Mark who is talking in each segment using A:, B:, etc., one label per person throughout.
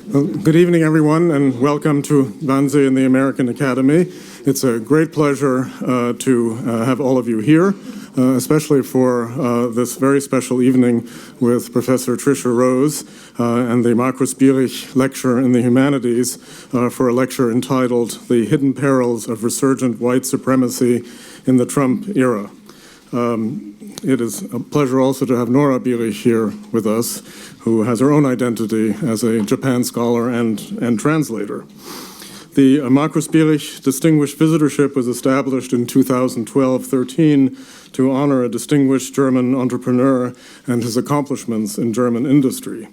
A: Well, good evening, everyone, and welcome to Wannsee in the American Academy. It's a great pleasure to have all of you here, especially for this very special evening with Professor Tricia Rose and the Markus Bierich Lecture in the Humanities for a lecture entitled The Hidden Perils of Resurgent White Supremacy in the Trump Era. It is a pleasure also to have Nora Bierich here with us, who has her own identity as a Japan scholar and translator. The Markus Bierich Distinguished Visitorship was established in 2012-13 to honor a distinguished German entrepreneur and his accomplishments in German industry.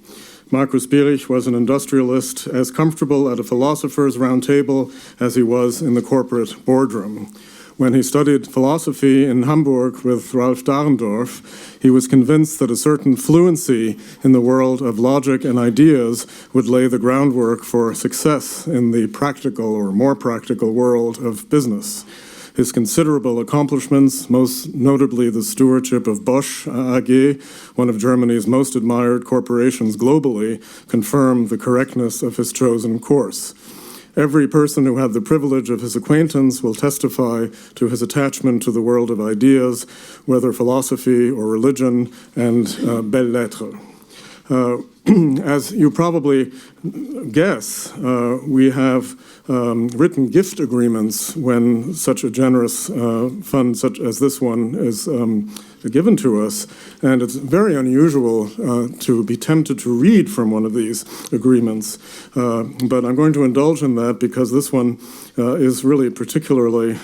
A: Markus Bierich was an industrialist as comfortable at a philosopher's round table as he was in the corporate boardroom. When he studied philosophy in Hamburg with Ralph Dahrendorf, he was convinced that a certain fluency in the world of logic and ideas would lay the groundwork for success in the practical or more practical world of business. His considerable accomplishments, most notably the stewardship of Bosch AG, one of Germany's most admired corporations globally, confirm the correctness of his chosen course. Every person who had the privilege of his acquaintance will testify to his attachment to the world of ideas, whether philosophy or religion, and belles lettres. As you probably guess, we have written gift agreements when such a generous fund such as this one is given to us, and it's very unusual to be tempted to read from one of these agreements, but I'm going to indulge in that because this one is really particularly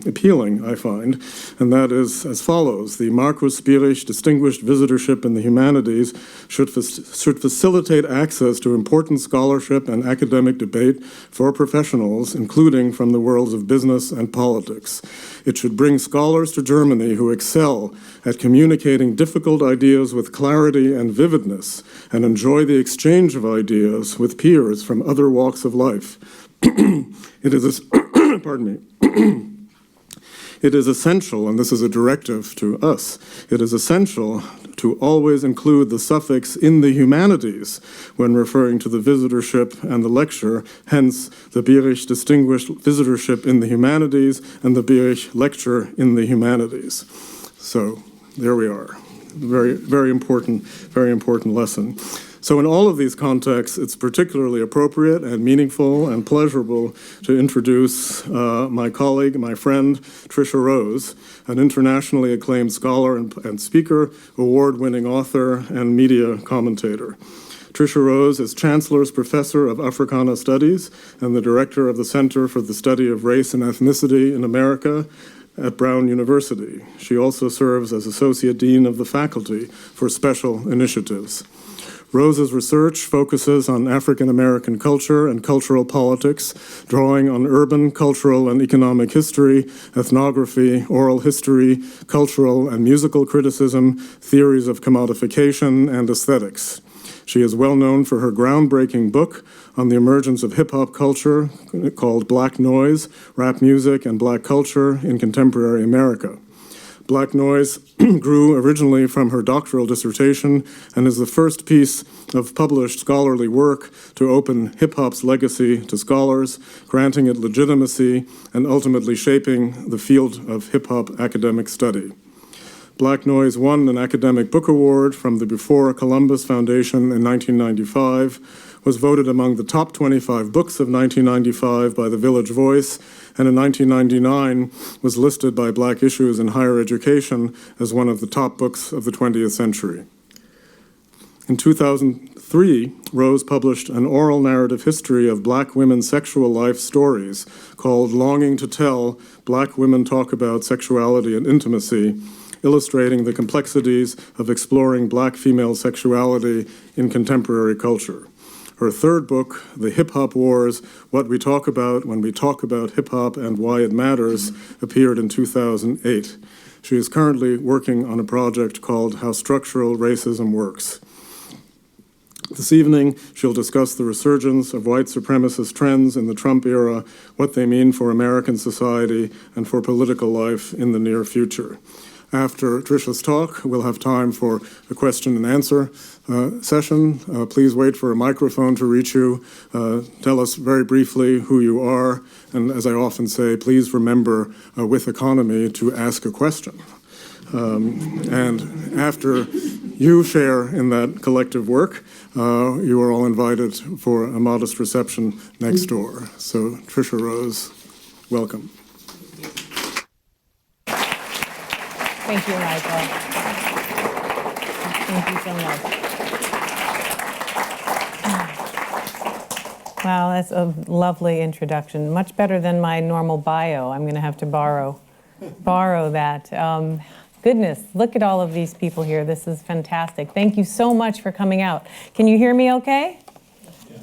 A: appealing, I find, and that is as follows. The Markus Bierich Distinguished Visitorship in the Humanities should facilitate access to important scholarship and academic debate for professionals, including from the worlds of business and politics. It should bring scholars to Germany who excel at communicating difficult ideas with clarity and vividness and enjoy the exchange of ideas with peers from other walks of life. It is It is essential, and this is a directive to us, it is essential to always include the suffix in the humanities when referring to the visitorship and the lecture, hence the Bierich Distinguished Visitorship in the Humanities and the Bierich Lecture in the Humanities. So there we are. Very important lesson. So in all of these contexts, it's particularly appropriate and meaningful and pleasurable to introduce my colleague, my friend, Tricia Rose, an internationally acclaimed scholar and speaker, award-winning author, and media commentator. Tricia Rose is Chancellor's Professor of Africana Studies and the Director of the Center for the Study of Race and Ethnicity in America at Brown University. She also serves as Associate Dean of the Faculty for Special Initiatives. Rose's research focuses on African American culture and cultural politics, drawing on urban, cultural, and economic history, ethnography, oral history, cultural and musical criticism, theories of commodification, and aesthetics. She is well known for her groundbreaking book on the emergence of hip-hop culture called Black Noise, Rap Music, and Black Culture in Contemporary America. Black Noise grew originally from her doctoral dissertation and is the first piece of published scholarly work to open hip-hop's legacy to scholars, granting it legitimacy and ultimately shaping the field of hip-hop academic study. Black Noise won an academic book award from the Before Columbus Foundation in 1995, was voted among the top 25 books of 1995 by the Village Voice, and in 1999 was listed by Black Issues in Higher Education as one of the top books of the 20th century. In 2003, Rose published an oral narrative history of Black women's sexual life stories called Longing to Tell, Black Women Talk About Sexuality and Intimacy, illustrating the complexities of exploring Black female sexuality in contemporary culture. Her third book, The Hip-Hop Wars, What We Talk About When We Talk About Hip-Hop and Why It Matters, appeared in 2008. She is currently working on a project called How Structural Racism Works. This evening, she'll discuss the resurgence of white supremacist trends in the Trump era, what they mean for American society and for political life in the near future. After Tricia's talk, we'll have time for a question and answer session. Please wait for a microphone to reach you. Tell us very briefly who you are, and as I often say, please remember with economy to ask a question. And after you share in that collective work, you are all invited for a modest reception next door. So, Tricia Rose, welcome.
B: Thank you, Michael. Thank you so much. Wow, that's a lovely introduction. Much better than my normal bio. I'm going to have to borrow that. Goodness, look at all of these people here. This is fantastic. Thank you so much for coming out. Can you hear me okay?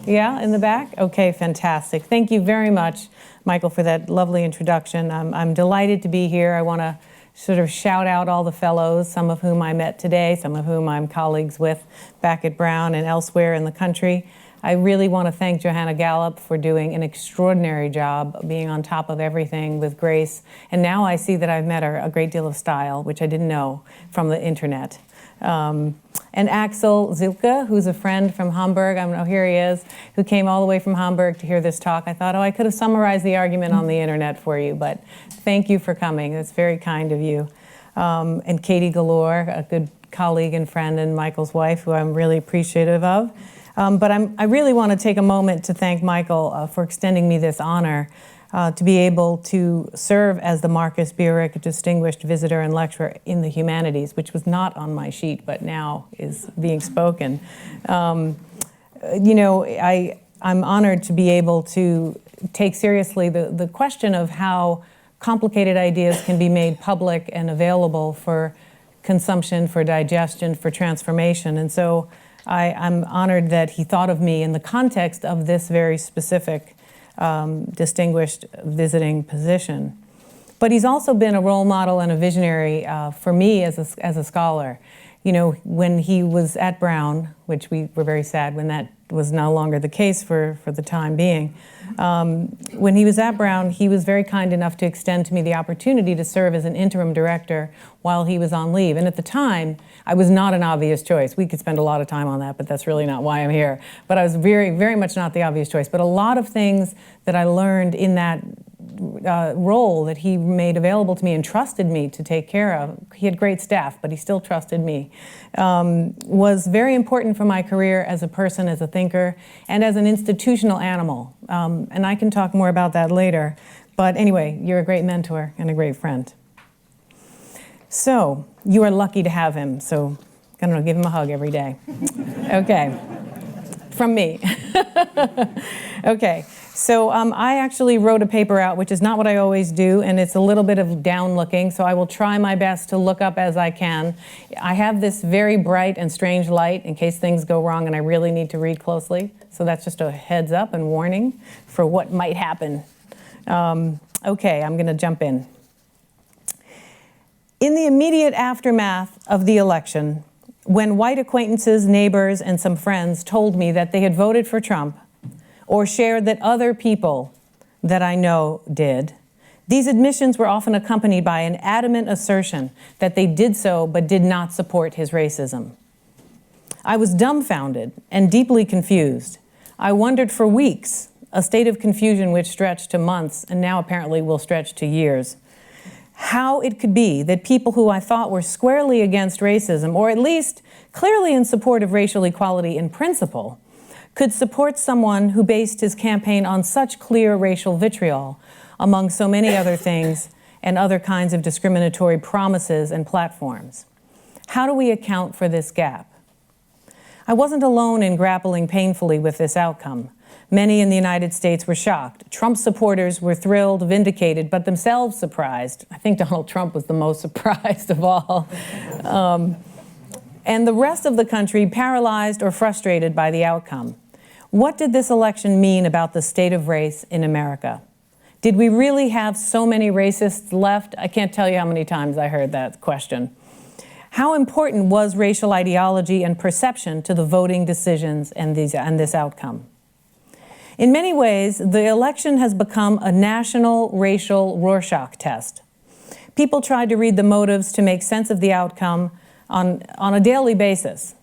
B: Yeah, in the back? Okay, fantastic. Thank you very much, Michael, for that lovely introduction. I'm delighted to be here. I want to sort of shout out all the fellows, some of whom I met today, some of whom I'm colleagues with back at Brown and elsewhere in the country. I really want to thank Johanna Gallup for doing an extraordinary job, being on top of everything with grace. And now I see that I've met her a great deal of style, which I didn't know from the internet. And Axel Zilke, who's a friend from Hamburg, here he is, who came all the way from Hamburg to hear this talk. I thought, I could have summarized the argument on the internet for you, but thank you for coming. It's very kind of you. And Katie Galore, a good colleague and friend, and Michael's wife, who I'm really appreciative of. But I really want to take a moment to thank Michael for extending me this honor to be able to serve as the Marcus Burek Distinguished Visitor and Lecturer in the Humanities, which was not on my sheet, but now is being spoken. I'm honored to be able to take seriously the question of how complicated ideas can be made public and available for consumption, for digestion, for transformation. And so I'm honored that he thought of me in the context of this very specific distinguished visiting position. But he's also been a role model and a visionary for me as a scholar. You know, when he was at Brown, which we were very sad when that was no longer the case for the time being, when he was at Brown, he was very kind enough to extend to me the opportunity to serve as an interim director while he was on leave. And at the time, I was not an obvious choice. We could spend a lot of time on that, but that's really not why I'm here. But I was very, very much not the obvious choice. But a lot of things that I learned in that role that he made available to me and trusted me to take care of, he had great staff, but he still trusted me, was very important for my career as a person, as a thinker, and as an institutional animal. And I can talk more about that later. But anyway, you're a great mentor and a great friend. So you are lucky to have him. So I don't know, give him a hug every day. Okay, from me. Okay. So I actually wrote a paper out, which is not what I always do, and it's a little bit of down looking, so I will try my best to look up as I can. I have this very bright and strange light in case things go wrong and I really need to read closely. So that's just a heads up and warning for what might happen. Okay, I'm going to jump in. In the immediate aftermath of the election, when white acquaintances, neighbors, and some friends told me that they had voted for Trump, or shared that other people that I know did, these admissions were often accompanied by an adamant assertion that they did so but did not support his racism. I was dumbfounded and deeply confused. I wondered for weeks, a state of confusion which stretched to months and now apparently will stretch to years, how it could be that people who I thought were squarely against racism, or at least clearly in support of racial equality in principle, could support someone who based his campaign on such clear racial vitriol, among so many other things, and other kinds of discriminatory promises and platforms. How do we account for this gap? I wasn't alone in grappling painfully with this outcome. Many in the United States were shocked. Trump supporters were thrilled, vindicated, but themselves surprised. I think Donald Trump was the most surprised of all. And the rest of the country paralyzed or frustrated by the outcome. What did this election mean about the state of race in America? Did we really have so many racists left? I can't tell you how many times I heard that question. How important was racial ideology and perception to the voting decisions and this outcome? In many ways, the election has become a national racial Rorschach test. People tried to read the motives to make sense of the outcome on a daily basis.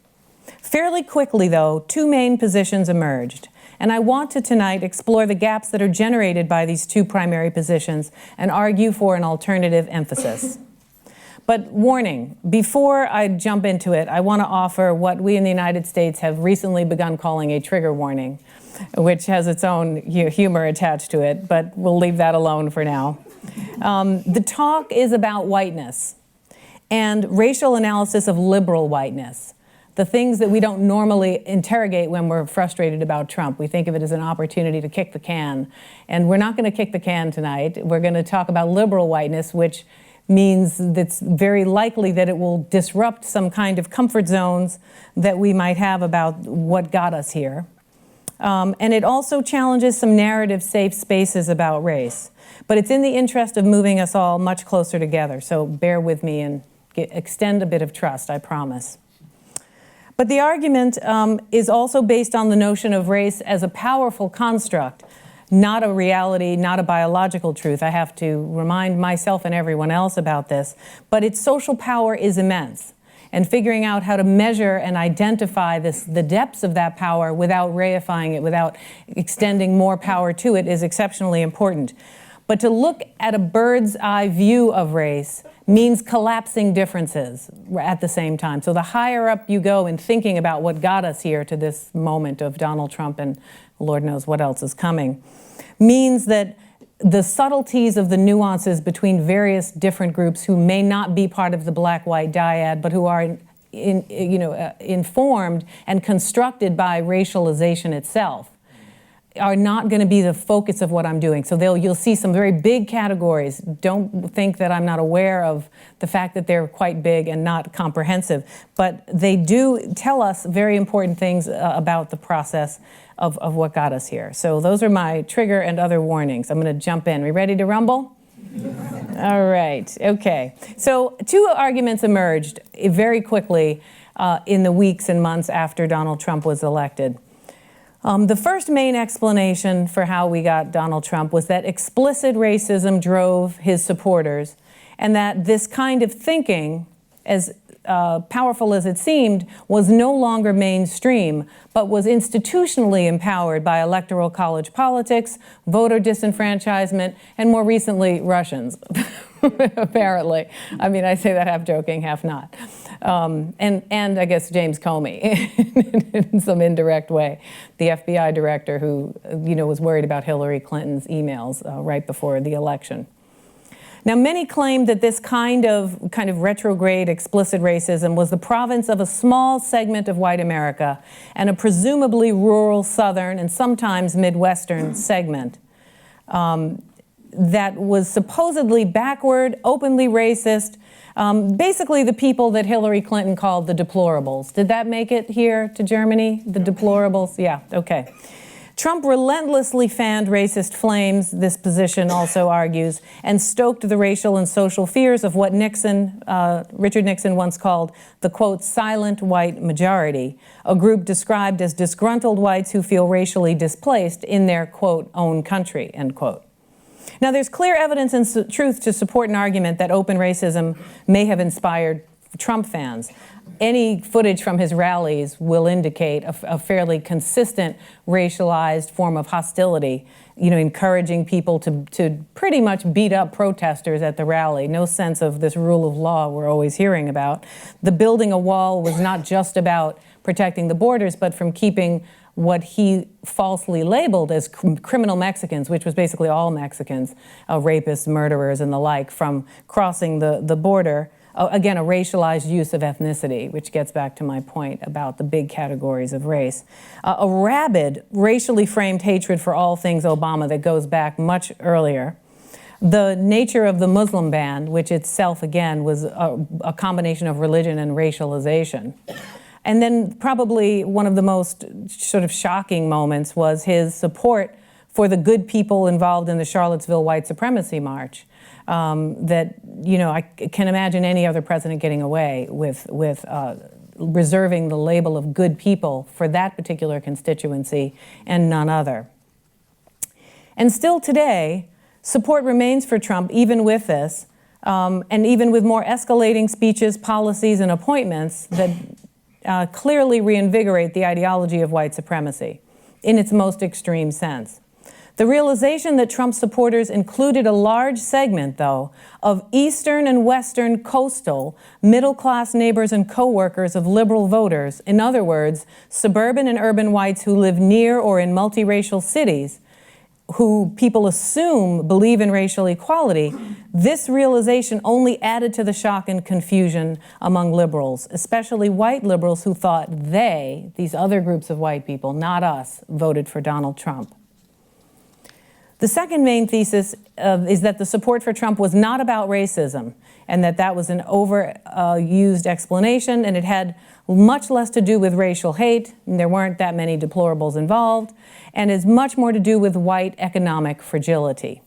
B: Fairly quickly, though, two main positions emerged, and I want to tonight explore the gaps that are generated by these two primary positions and argue for an alternative emphasis. But warning, before I jump into it, I want to offer what we in the United States have recently begun calling a trigger warning, which has its own humor attached to it, but we'll leave that alone for now. The talk is about whiteness and racial analysis of liberal whiteness, the things that we don't normally interrogate when we're frustrated about Trump. We think of it as an opportunity to kick the can, and we're not going to kick the can tonight. We're going to talk about liberal whiteness, which means it's very likely that it will disrupt some kind of comfort zones that we might have about what got us here. And it also challenges some narrative safe spaces about race. But it's in the interest of moving us all much closer together, so bear with me and extend a bit of trust, I promise. But the argument is also based on the notion of race as a powerful construct, not a reality, not a biological truth. I have to remind myself and everyone else about this. But its social power is immense. And figuring out how to measure and identify the depths of that power without reifying it, without extending more power to it, is exceptionally important. But to look at a bird's eye view of race means collapsing differences at the same time. So the higher up you go in thinking about what got us here to this moment of Donald Trump and Lord knows what else is coming, means that the subtleties of the nuances between various different groups who may not be part of the black-white dyad, but who are informed and constructed by racialization itself, are not going to be the focus of what I'm doing. So you'll see some very big categories. Don't think that I'm not aware of the fact that they're quite big and not comprehensive, but they do tell us very important things about the process of what got us here. So those are my trigger and other warnings. I'm going to jump in. We ready to rumble? All right. Okay. So two arguments emerged very quickly in the weeks and months after Donald Trump was elected. The first main explanation for how we got Donald Trump was that explicit racism drove his supporters, and that this kind of thinking, as powerful as it seemed, was no longer mainstream, but was institutionally empowered by electoral college politics, voter disenfranchisement, and more recently, Russians, apparently. I mean, I say that half joking, half not. And I guess James Comey in some indirect way, the FBI director who, was worried about Hillary Clinton's emails right before the election. Now, many claim that this kind of retrograde explicit racism was the province of a small segment of white America and a presumably rural Southern and sometimes Midwestern segment that was supposedly backward, openly racist, basically the people that Hillary Clinton called the deplorables. Did that make it here to Germany, the deplorables? Yeah, okay. Trump relentlessly fanned racist flames, this position also argues, and stoked the racial and social fears of what Richard Nixon once called the, quote, silent white majority, a group described as disgruntled whites who feel racially displaced in their, quote, own country, end quote. Now, there's clear evidence and truth to support an argument that open racism may have inspired Trump fans. Any footage from his rallies will indicate a fairly consistent racialized form of hostility, encouraging people to pretty much beat up protesters at the rally. No sense of this rule of law we're always hearing about. The building a wall was not just about protecting the borders, but from keeping what he falsely labeled as criminal Mexicans, which was basically all Mexicans, rapists, murderers, and the like, from crossing the border. Again, a racialized use of ethnicity, which gets back to my point about the big categories of race. A rabid, racially framed hatred for all things Obama that goes back much earlier. The nature of the Muslim ban, which itself, again, was a combination of religion and racialization. And then probably one of the most sort of shocking moments was his support for the good people involved in the Charlottesville white supremacy march. That, I can imagine any other president getting away with reserving the label of good people for that particular constituency and none other. And still today, support remains for Trump, even with this, and even with more escalating speeches, policies, and appointments that clearly reinvigorate the ideology of white supremacy in its most extreme sense. The realization that Trump supporters included a large segment, though, of Eastern and Western coastal, middle-class neighbors and co-workers of liberal voters, in other words, suburban and urban whites who live near or in multiracial cities, who people assume believe in racial equality, this realization only added to the shock and confusion among liberals, especially white liberals who thought they, these other groups of white people, not us, voted for Donald Trump. The second main thesis is that the support for Trump was not about racism, and that was an overused explanation, and it had much less to do with racial hate, and there weren't that many deplorables involved, and is much more to do with white economic fragility.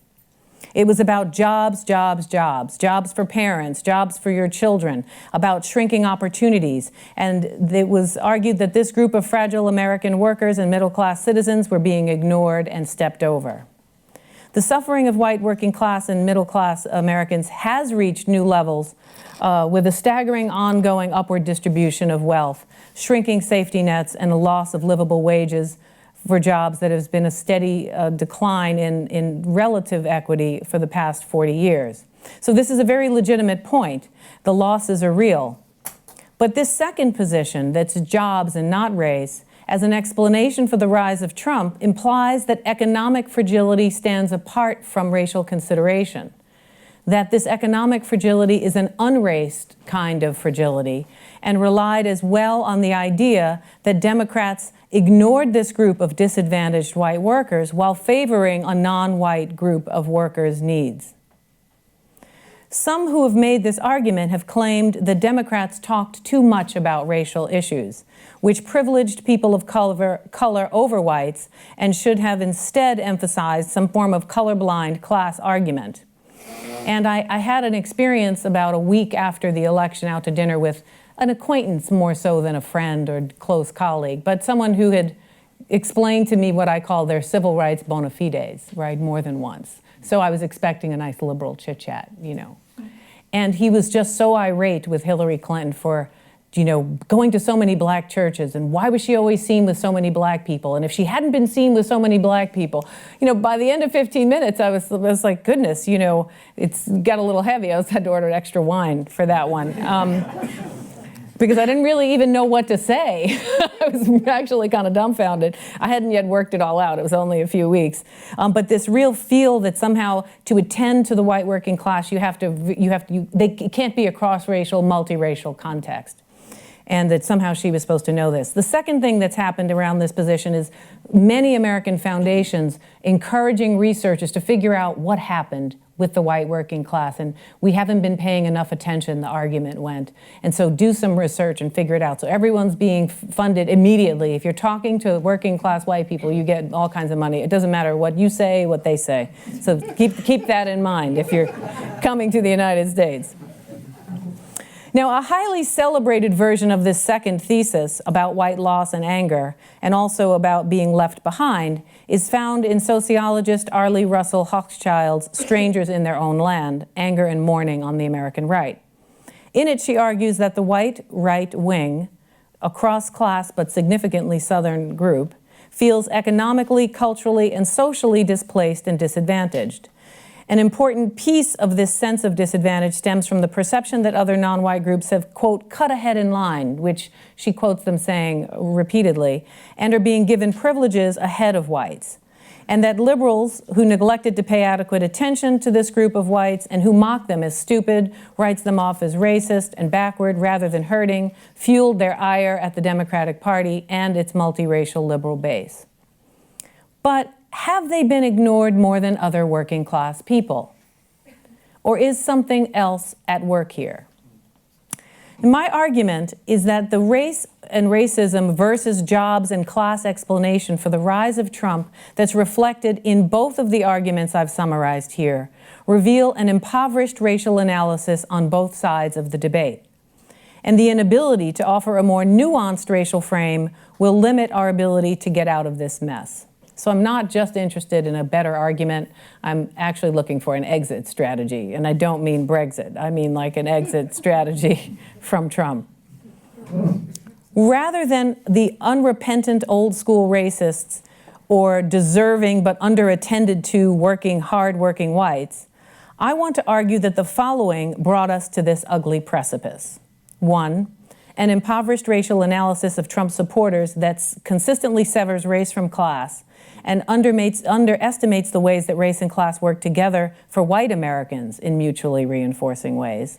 B: It was about jobs, jobs, jobs, jobs for parents, jobs for your children, about shrinking opportunities, and it was argued that this group of fragile American workers and middle-class citizens were being ignored and stepped over. The suffering of white working class and middle class Americans has reached new levels with a staggering ongoing upward distribution of wealth, shrinking safety nets, and a loss of livable wages for jobs that has been a steady decline in relative equity for the past 40 years. So this is a very legitimate point. The losses are real. But this second position, that's jobs and not race, as an explanation for the rise of Trump, implies that economic fragility stands apart from racial consideration, that this economic fragility is an unraced kind of fragility, and relied as well on the idea that Democrats ignored this group of disadvantaged white workers while favoring a non-white group of workers' needs. Some who have made this argument have claimed that Democrats talked too much about racial issues, which privileged people of color over whites, and should have instead emphasized some form of colorblind class argument. And I had an experience about a week after the election out to dinner with an acquaintance more so than a friend or close colleague, but someone who had explained to me what I call their civil rights bona fides, right, more than once. So I was expecting a nice liberal chit-chat, you know. And he was just so irate with Hillary Clinton for, you know, going to so many black churches, and why was she always seen with so many black people? And if she hadn't been seen with so many black people, you know, by the end of 15 minutes, I was like, goodness, you know, it's got a little heavy. I had to order extra wine for that one. Because I didn't really even know what to say. I was actually kind of dumbfounded. I hadn't yet worked it all out. It was only a few weeks. But this real feel that somehow to attend to the white working class, it can't be a cross-racial, multiracial context. And that somehow she was supposed to know this. The second thing that's happened around this position is many American foundations encouraging researchers to figure out what happened with the white working class, and we haven't been paying enough attention, the argument went. And so do some research and figure it out. So everyone's being funded immediately. If you're talking to working class white people, you get all kinds of money. It doesn't matter what you say, what they say. So keep that in mind if you're coming to the United States. Now, a highly celebrated version of this second thesis about white loss and anger, and also about being left behind, is found in sociologist Arlie Russell Hochschild's Strangers in Their Own Land, Anger and Mourning on the American Right. In it, she argues that the white right wing, a cross-class but significantly Southern group, feels economically, culturally, and socially displaced and disadvantaged. An important piece of this sense of disadvantage stems from the perception that other non-white groups have, quote, cut ahead in line, which she quotes them saying repeatedly, and are being given privileges ahead of whites. And that liberals who neglected to pay adequate attention to this group of whites and who mock them as stupid, writes them off as racist and backward rather than hurting, fueled their ire at the Democratic Party and its multiracial liberal base. But have they been ignored more than other working class people? Or is something else at work here? And my argument is that the race and racism versus jobs and class explanation for the rise of Trump that's reflected in both of the arguments I've summarized here reveal an impoverished racial analysis on both sides of the debate. And the inability to offer a more nuanced racial frame will limit our ability to get out of this mess. So I'm not just interested in a better argument, I'm actually looking for an exit strategy. And I don't mean Brexit, I mean like an exit strategy from Trump. Rather than the unrepentant old school racists or deserving but underattended to hard-working whites, I want to argue that the following brought us to this ugly precipice. 1, an impoverished racial analysis of Trump supporters that consistently severs race from class and underestimates the ways that race and class work together for white Americans in mutually reinforcing ways.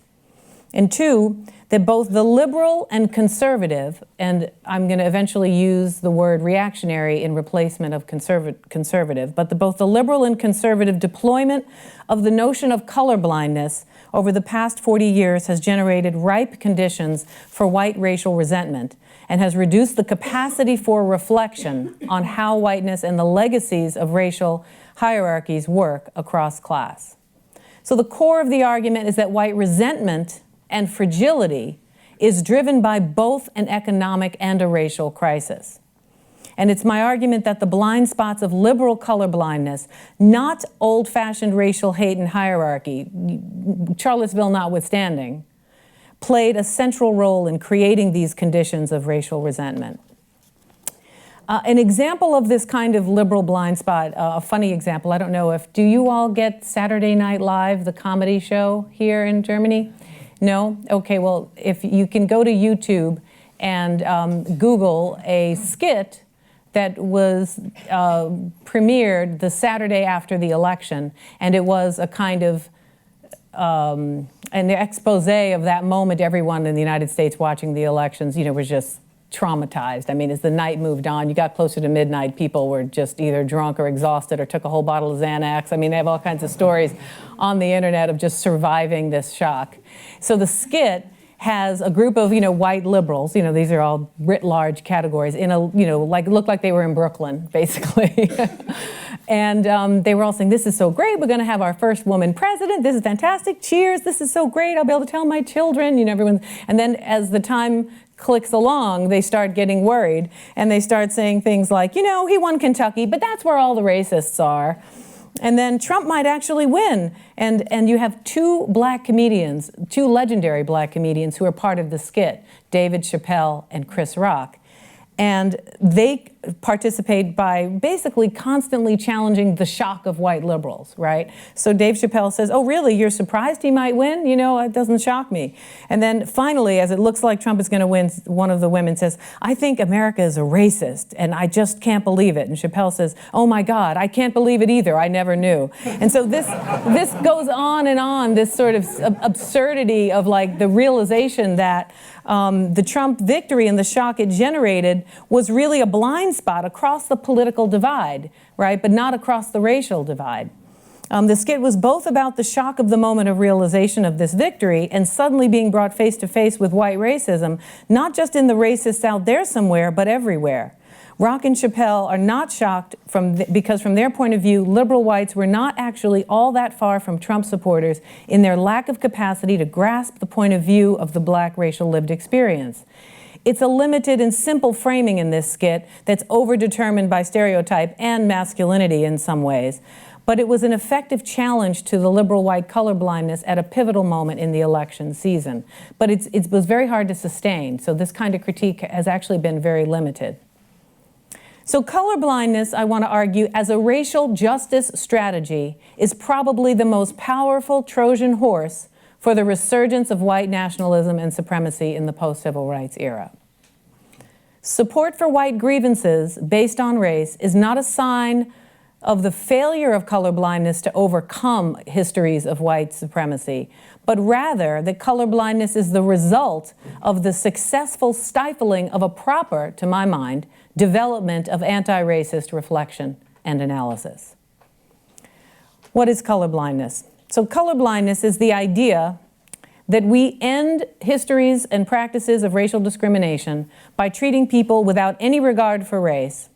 B: And 2, that both the liberal and conservative, and I'm going to eventually use the word reactionary in replacement of conservative, but both the liberal and conservative deployment of the notion of colorblindness over the past 40 years has generated ripe conditions for white racial resentment and has reduced the capacity for reflection on how whiteness and the legacies of racial hierarchies work across class. So the core of the argument is that white resentment and fragility is driven by both an economic and a racial crisis. And it's my argument that the blind spots of liberal colorblindness, not old-fashioned racial hate and hierarchy, Charlottesville notwithstanding, played a central role in creating these conditions of racial resentment. An example of this kind of liberal blind spot, a funny example, I don't know do you all get Saturday Night Live, the comedy show here in Germany? No? Okay, well, if you can go to YouTube and Google a skit that was premiered the Saturday after the election, and it was a kind of an expose of that moment. Everyone in the United States watching the elections, was just traumatized. I mean, as the night moved on, you got closer to midnight, people were just either drunk or exhausted or took a whole bottle of Xanax. I mean, they have all kinds of stories on the internet of just surviving this shock. So the skit has a group of, white liberals, these are all writ large categories, in a, looked like they were in Brooklyn, basically. And they were all saying, this is so great, we're gonna have our first woman president, this is fantastic, cheers, this is so great, I'll be able to tell my children, everyone. And then as the time clicks along, they start getting worried, and they start saying things like, he won Kentucky, but that's where all the racists are. And then Trump might actually win. And you have two legendary black comedians who are part of the skit, David Chappelle and Chris Rock. And they participate by basically constantly challenging the shock of white liberals, right? So Dave Chappelle says, oh, really, you're surprised he might win? It doesn't shock me. And then finally, as it looks like Trump is going to win, one of the women says, I think America is a racist, and I just can't believe it. And Chappelle says, oh my God, I can't believe it either, I never knew. And so this goes on and on, this sort of absurdity of like the realization that the Trump victory and the shock it generated was really a blind spot across the political divide, right, but not across the racial divide. The skit was both about the shock of the moment of realization of this victory and suddenly being brought face to face with white racism, not just in the racists out there somewhere, but everywhere. Rock and Chappelle are not shocked because from their point of view, liberal whites were not actually all that far from Trump supporters in their lack of capacity to grasp the point of view of the black racial lived experience. It's a limited and simple framing in this skit that's overdetermined by stereotype and masculinity in some ways, but it was an effective challenge to the liberal white colorblindness at a pivotal moment in the election season. But it was very hard to sustain, so this kind of critique has actually been very limited. So colorblindness, I want to argue, as a racial justice strategy, is probably the most powerful Trojan horse for the resurgence of white nationalism and supremacy in the post-civil rights era. Support for white grievances based on race is not a sign of the failure of colorblindness to overcome histories of white supremacy, but rather that colorblindness is the result of the successful stifling of a proper, to my mind, development of anti-racist reflection and analysis. What is colorblindness? So colorblindness is the idea that we end histories and practices of racial discrimination by treating people without any regard for race.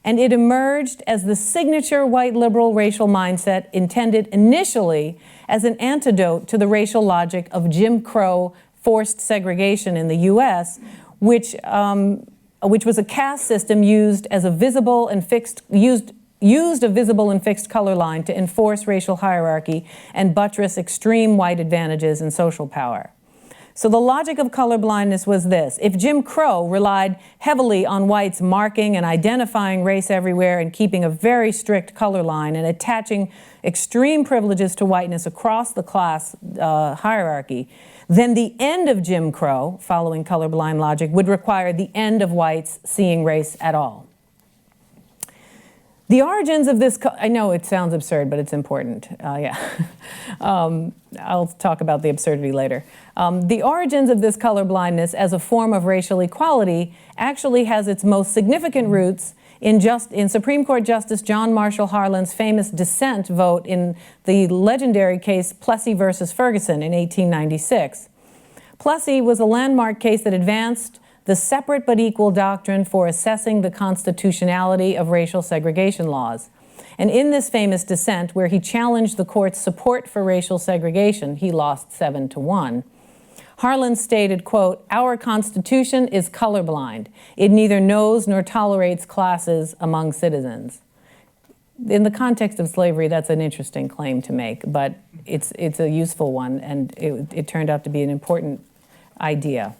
B: And it emerged as the signature white liberal racial mindset intended initially as an antidote to the racial logic of Jim Crow forced segregation in the US, which was a caste system used as a visible and fixed used a visible and fixed color line to enforce racial hierarchy and buttress extreme white advantages and social power. So the logic of colorblindness was this: if Jim Crow relied heavily on whites marking and identifying race everywhere and keeping a very strict color line and attaching extreme privileges to whiteness across the class hierarchy, then the end of Jim Crow, following colorblind logic, would require the end of whites seeing race at all. The origins of this, I know it sounds absurd, but it's important. I'll talk about the absurdity later. The origins of this colorblindness as a form of racial equality actually has its most significant roots in Supreme Court Justice John Marshall Harlan's famous dissent vote in the legendary case Plessy versus Ferguson in 1896. Plessy was a landmark case that advanced the separate but equal doctrine for assessing the constitutionality of racial segregation laws. And in this famous dissent, where he challenged the court's support for racial segregation, he lost 7-1. Harlan stated, quote, "Our Constitution is colorblind. It neither knows nor tolerates classes among citizens." In the context of slavery, that's an interesting claim to make, but it's a useful one, and it turned out to be an important idea.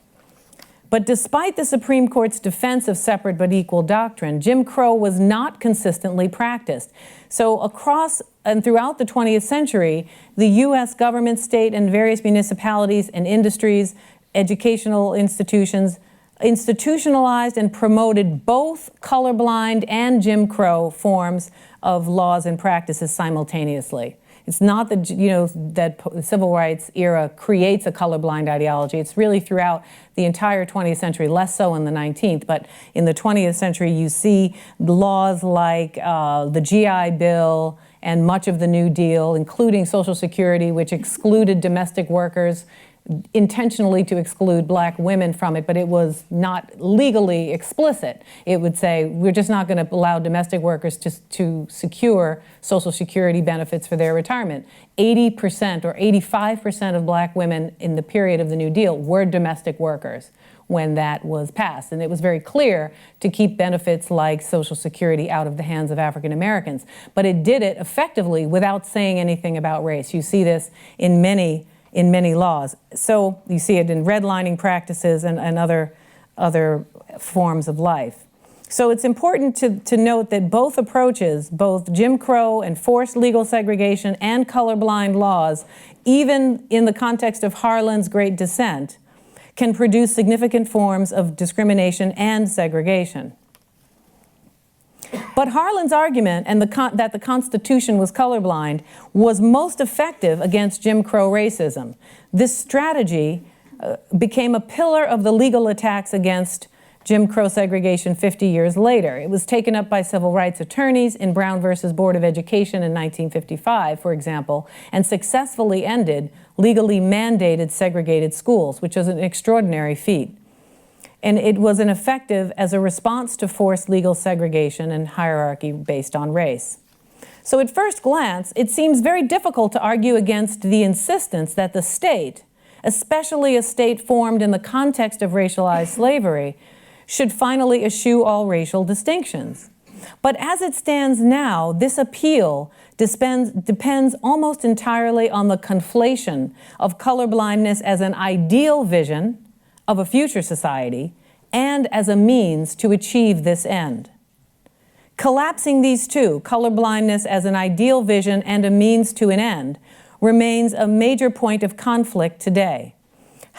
B: But despite the Supreme Court's defense of separate but equal doctrine, Jim Crow was not consistently practiced. So across and throughout the 20th century, the U.S. government, state, and various municipalities and industries, educational institutions, institutionalized and promoted both colorblind and Jim Crow forms of laws and practices simultaneously. It's not that, that the civil rights era creates a colorblind ideology. It's really throughout the entire 20th century, less so in the 19th, but in the 20th century you see laws like the GI Bill and much of the New Deal, including Social Security, which excluded domestic workers, intentionally to exclude black women from it, but it was not legally explicit. It would say, we're just not going to allow domestic workers to secure Social Security benefits for their retirement. 80% or 85% of black women in the period of the New Deal were domestic workers when that was passed. And it was very clear to keep benefits like Social Security out of the hands of African Americans. But it did it effectively without saying anything about race. You see this in many laws. So you see it in redlining practices and other forms of life. So it's important to note that both approaches, both Jim Crow and forced legal segregation and colorblind laws, even in the context of Harlan's Great Dissent, can produce significant forms of discrimination and segregation. But Harlan's argument that the Constitution was colorblind was most effective against Jim Crow racism. This strategy became a pillar of the legal attacks against Jim Crow segregation 50 years later. It was taken up by civil rights attorneys in Brown versus Board of Education in 1955, for example, and successfully ended legally mandated segregated schools, which was an extraordinary feat. And it was ineffective as a response to forced legal segregation and hierarchy based on race. So at first glance, it seems very difficult to argue against the insistence that the state, especially a state formed in the context of racialized slavery, should finally eschew all racial distinctions. But as it stands now, this appeal depends almost entirely on the conflation of colorblindness as an ideal vision of a future society and as a means to achieve this end. Collapsing these two, colorblindness as an ideal vision and a means to an end, remains a major point of conflict today.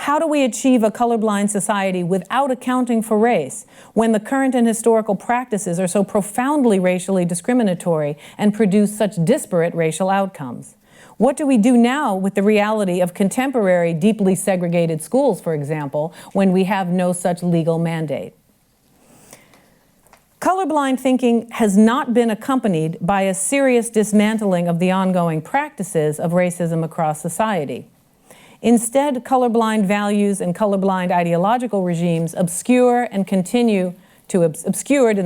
B: How do we achieve a colorblind society without accounting for race when the current and historical practices are so profoundly racially discriminatory and produce such disparate racial outcomes? What do we do now with the reality of contemporary deeply segregated schools, for example, when we have no such legal mandate? Colorblind thinking has not been accompanied by a serious dismantling of the ongoing practices of racism across society. Instead, colorblind values and colorblind ideological regimes obscured in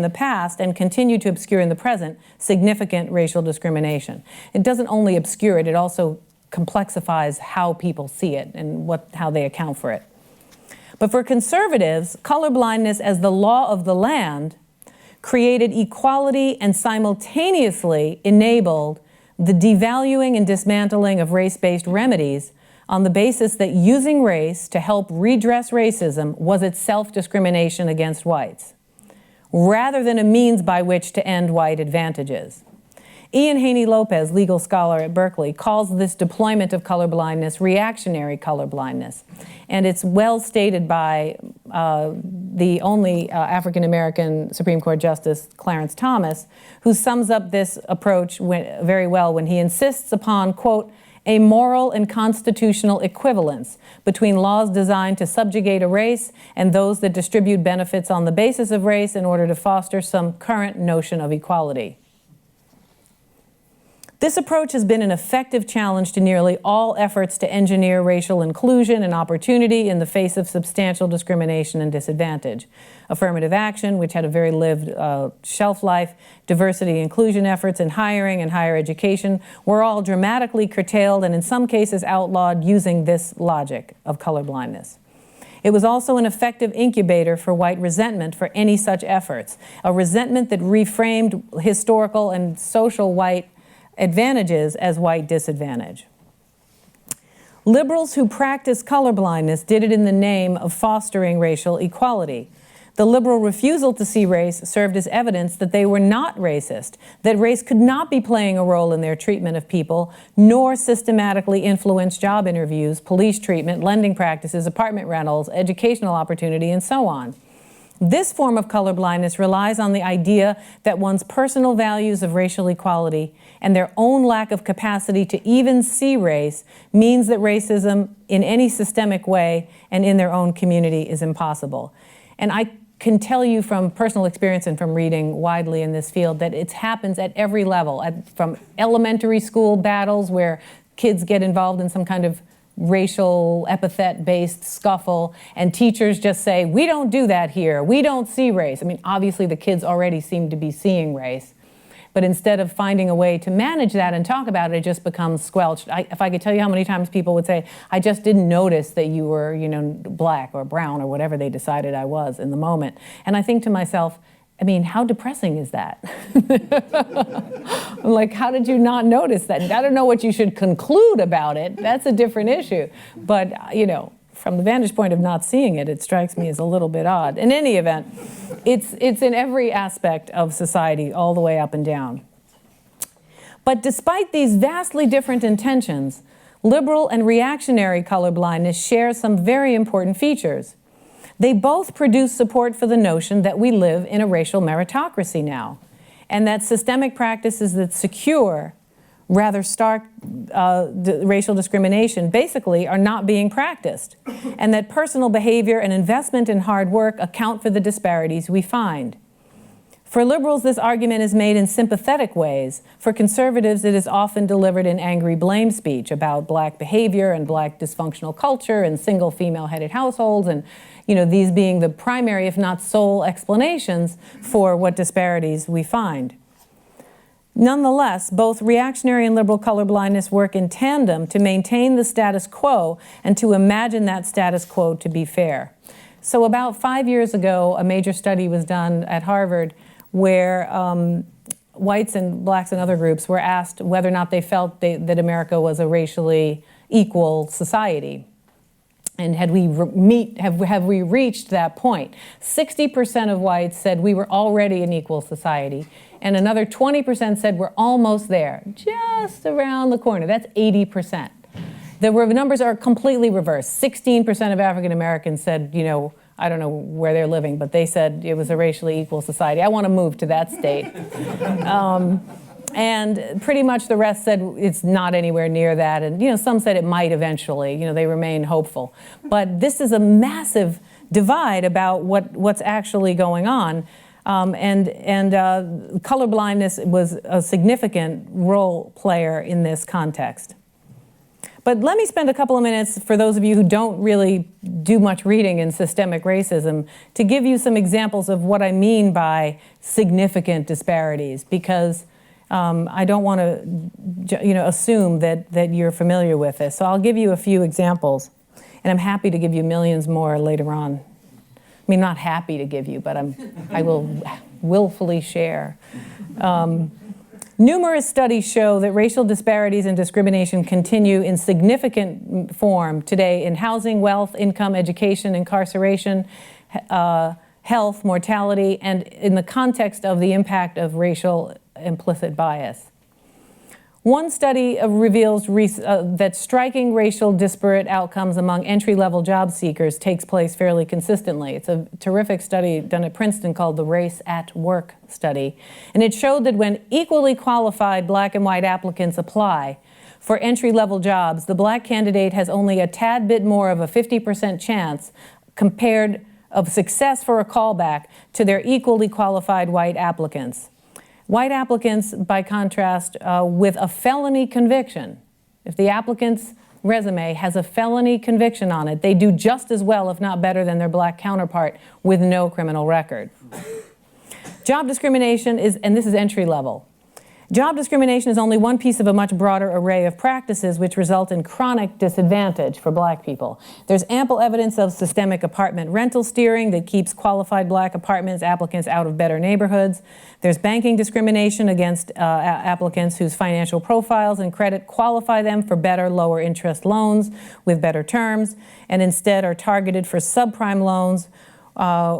B: the past and continue to obscure in the present significant racial discrimination. It doesn't only obscure it, it also complexifies how people see it and how they account for it. But for conservatives, colorblindness as the law of the land created equality and simultaneously enabled the devaluing and dismantling of race-based remedies on the basis that using race to help redress racism was itself discrimination against whites, rather than a means by which to end white advantages. Ian Haney Lopez, legal scholar at Berkeley, calls this deployment of colorblindness reactionary colorblindness. And it's well stated by the only African-American Supreme Court Justice, Clarence Thomas, who sums up this approach very well when he insists upon, quote, a moral and constitutional equivalence between laws designed to subjugate a race and those that distribute benefits on the basis of race in order to foster some current notion of equality. This approach has been an effective challenge to nearly all efforts to engineer racial inclusion and opportunity in the face of substantial discrimination and disadvantage. Affirmative action, which had a very lived shelf life, diversity inclusion efforts in hiring and higher education were all dramatically curtailed and in some cases outlawed using this logic of colorblindness. It was also an effective incubator for white resentment for any such efforts, a resentment that reframed historical and social white advantages as white disadvantage. Liberals who practiced colorblindness did it in the name of fostering racial equality. The liberal refusal to see race served as evidence that they were not racist, that race could not be playing a role in their treatment of people, nor systematically influence job interviews, police treatment, lending practices, apartment rentals, educational opportunity, and so on. This form of colorblindness relies on the idea that one's personal values of racial equality and their own lack of capacity to even see race means that racism in any systemic way and in their own community is impossible. And I can tell you from personal experience and from reading widely in this field that it happens at every level, from elementary school battles where kids get involved in some kind of racial epithet-based scuffle, and teachers just say, we don't do that here, we don't see race. I mean, obviously the kids already seem to be seeing race, but instead of finding a way to manage that and talk about it, it just becomes squelched. If I could tell you how many times people would say, I just didn't notice that you were, black or brown or whatever they decided I was in the moment. And I think to myself, I mean, how depressing is that? Like, how did you not notice that? I don't know what you should conclude about it. That's a different issue. But, from the vantage point of not seeing it, it strikes me as a little bit odd. In any event, it's in every aspect of society, all the way up and down. But despite these vastly different intentions, liberal and reactionary colorblindness share some very important features. They both produce support for the notion that we live in a racial meritocracy now, and that systemic practices that secure rather stark racial discrimination basically are not being practiced, and that personal behavior and investment in hard work account for the disparities we find. For liberals, this argument is made in sympathetic ways. For conservatives, it is often delivered in angry blame speech about black behavior and black dysfunctional culture and single female-headed households, and these being the primary, if not sole, explanations for what disparities we find. Nonetheless, both reactionary and liberal colorblindness work in tandem to maintain the status quo and to imagine that status quo to be fair. So about 5 years ago, a major study was done at Harvard where whites and blacks and other groups were asked whether or not they felt that America was a racially equal society. And have we reached that point? 60% of whites said we were already an equal society, and another 20% said we're almost there, just around the corner. That's 80%. The numbers are completely reversed. 16% of African Americans said, I don't know where they're living, but they said it was a racially equal society. I want to move to that state. And pretty much the rest said it's not anywhere near that. And, some said it might eventually. They remain hopeful. But this is a massive divide about what's actually going on. And colorblindness was a significant role player in this context. But let me spend a couple of minutes, for those of you who don't really do much reading in systemic racism, to give you some examples of what I mean by significant disparities, because I don't want to assume that you're familiar with this. So I'll give you a few examples, and I'm happy to give you millions more later on. I mean, not happy to give you, but I will willfully share. Numerous studies show that racial disparities and discrimination continue in significant form today in housing, wealth, income, education, incarceration, health, mortality, and in the context of the impact of racial implicit bias. One study reveals that striking racial disparate outcomes among entry-level job seekers takes place fairly consistently. It's a terrific study done at Princeton called the Race at Work study. And it showed that when equally qualified black and white applicants apply for entry-level jobs, the black candidate has only a tad bit more of a 50% chance compared of success for a callback to their equally qualified white applicants. White applicants, by contrast, with a felony conviction, if the applicant's resume has a felony conviction on it, they do just as well, if not better, than their black counterpart with no criminal record. Job discrimination is, and this is entry level, job discrimination is only one piece of a much broader array of practices which result in chronic disadvantage for black people. There's ample evidence of systemic apartment rental steering that keeps qualified black apartments applicants out of better neighborhoods. There's banking discrimination against applicants whose financial profiles and credit qualify them for better, lower interest loans with better terms, and instead are targeted for subprime loans,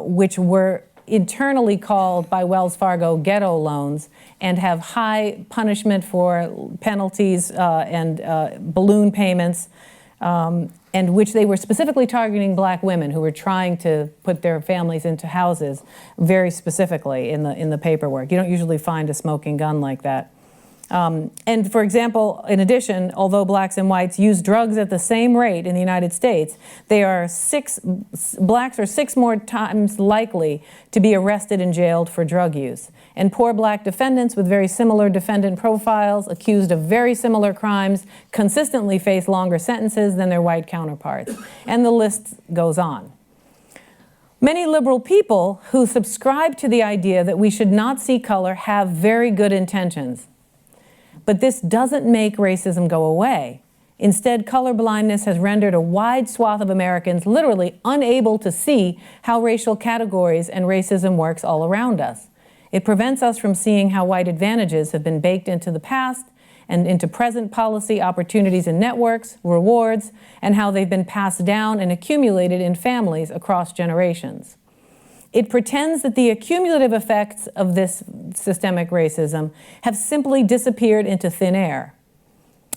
B: which were internally called by Wells Fargo ghetto loans, and have high punishment for penalties and balloon payments, and which they were specifically targeting black women who were trying to put their families into houses very specifically in the paperwork. You don't usually find a smoking gun like that. And for example, in addition, although blacks and whites use drugs at the same rate in the United States, blacks are 6 more times likely to be arrested and jailed for drug use. And poor black defendants with very similar defendant profiles, accused of very similar crimes, consistently face longer sentences than their white counterparts. And the list goes on. Many liberal people who subscribe to the idea that we should not see color have very good intentions. But this doesn't make racism go away. Instead, colorblindness has rendered a wide swath of Americans literally unable to see how racial categories and racism works all around us. It prevents us from seeing how white advantages have been baked into the past and into present policy opportunities and networks, rewards, and how they've been passed down and accumulated in families across generations. It pretends that the accumulative effects of this systemic racism have simply disappeared into thin air.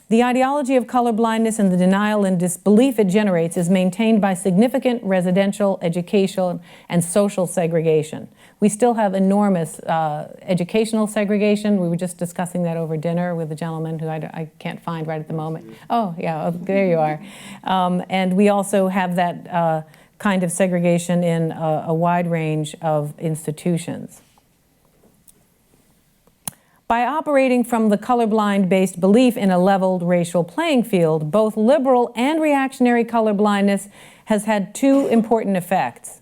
B: The ideology of colorblindness and the denial and disbelief it generates is maintained by significant residential, educational, and social segregation. We still have enormous educational segregation. We were just discussing that over dinner with a gentleman who I can't find right at the moment. Oh, yeah, there you are. And we also have that kind of segregation in a wide range of institutions. By operating from the colorblind-based belief in a leveled racial playing field, both liberal and reactionary colorblindness has had 2 important effects.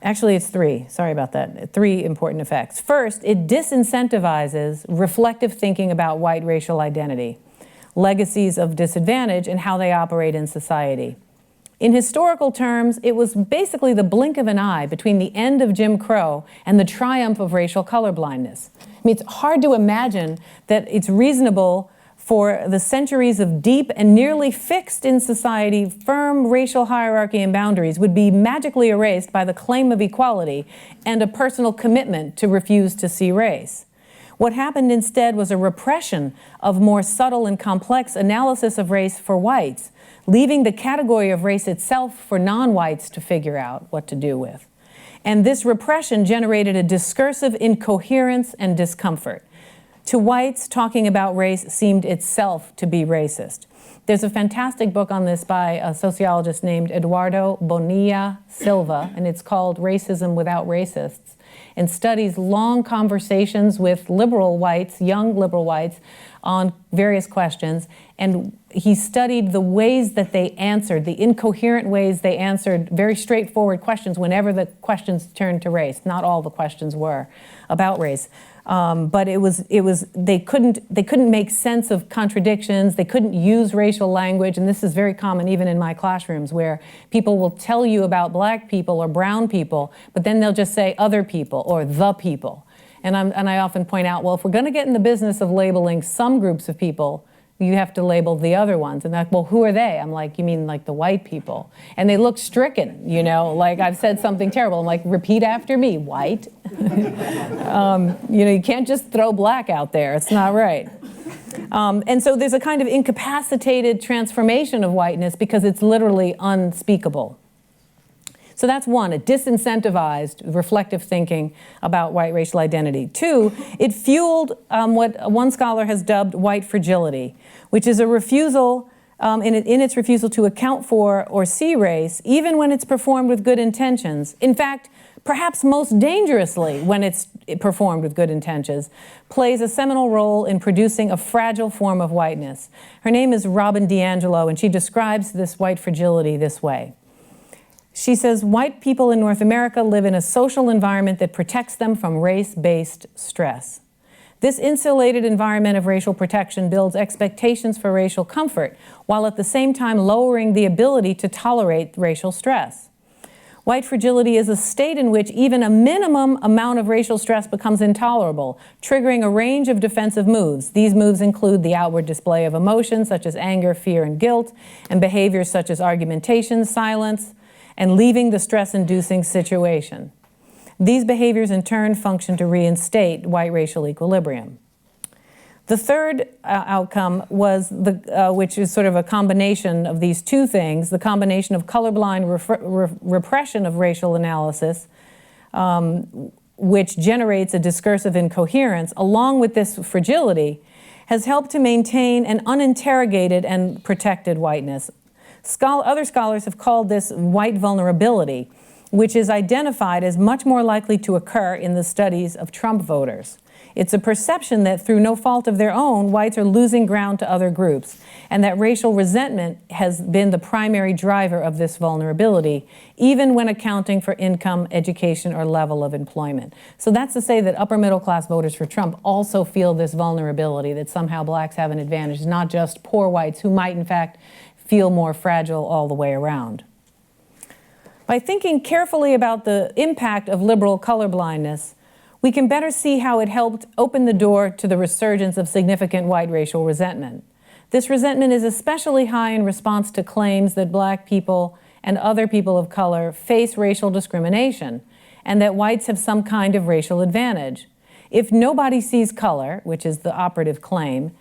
B: Actually, it's 3. Sorry about that. 3 important effects. First, it disincentivizes reflective thinking about white racial identity, legacies of disadvantage, and how they operate in society. In historical terms, it was basically the blink of an eye between the end of Jim Crow and the triumph of racial colorblindness. I mean, it's hard to imagine that it's reasonable for the centuries of deep and nearly fixed in society firm racial hierarchy and boundaries would be magically erased by the claim of equality and a personal commitment to refuse to see race. What happened instead was a repression of more subtle and complex analysis of race for whites, leaving the category of race itself for non-whites to figure out what to do with. And this repression generated a discursive incoherence and discomfort. To whites, talking about race seemed itself to be racist. There's a fantastic book on this by a sociologist named Eduardo Bonilla Silva, and it's called Racism Without Racists, and studies long conversations with liberal whites, young liberal whites, on various questions. And he studied the ways that they answered, the incoherent ways they answered very straightforward questions whenever the questions turned to race. Not all the questions were about race. But they couldn't make sense of contradictions. They couldn't use racial language, and this is very common even in my classrooms, where people will tell you about black people or brown people, but then they'll just say other people or the people. And I often point out, well, if we're going to get in the business of labeling some groups of people, you have to label the other ones. And they're like, well, who are they? I'm like, you mean like the white people? And they look stricken, you know, like I've said something terrible. I'm like, repeat after me, white. You can't just throw black out there. It's not right. And so there's a kind of incapacitated transformation of whiteness because it's literally unspeakable. So that's one, a disincentivized reflective thinking about white racial identity. Two, it fueled what one scholar has dubbed white fragility, which is a refusal, in its refusal to account for or see race, even when it's performed with good intentions. In fact, perhaps most dangerously when it's performed with good intentions, plays a seminal role in producing a fragile form of whiteness. Her name is Robin DiAngelo, and she describes this white fragility this way. She says, white people in North America live in a social environment that protects them from race-based stress. This insulated environment of racial protection builds expectations for racial comfort, while at the same time lowering the ability to tolerate racial stress. White fragility is a state in which even a minimum amount of racial stress becomes intolerable, triggering a range of defensive moves. These moves include the outward display of emotions such as anger, fear, and guilt, and behaviors such as argumentation, silence, and leaving the stress-inducing situation. These behaviors in turn function to reinstate white racial equilibrium. The third outcome was, which is sort of a combination of these two things, the combination of colorblind repression of racial analysis, which generates a discursive incoherence, along with this fragility, has helped to maintain an uninterrogated and protected whiteness. Other scholars have called this white vulnerability, which is identified as much more likely to occur in the studies of Trump voters. It's a perception that through no fault of their own, whites are losing ground to other groups, and that racial resentment has been the primary driver of this vulnerability, even when accounting for income, education, or level of employment. So that's to say that upper middle class voters for Trump also feel this vulnerability, that somehow blacks have an advantage, not just poor whites who might in fact feel more fragile all the way around. By thinking carefully about the impact of liberal colorblindness, we can better see how it helped open the door to the resurgence of significant white racial resentment. This resentment is especially high in response to claims that black people and other people of color face racial discrimination, and that whites have some kind of racial advantage. If nobody sees color, which is the operative claim,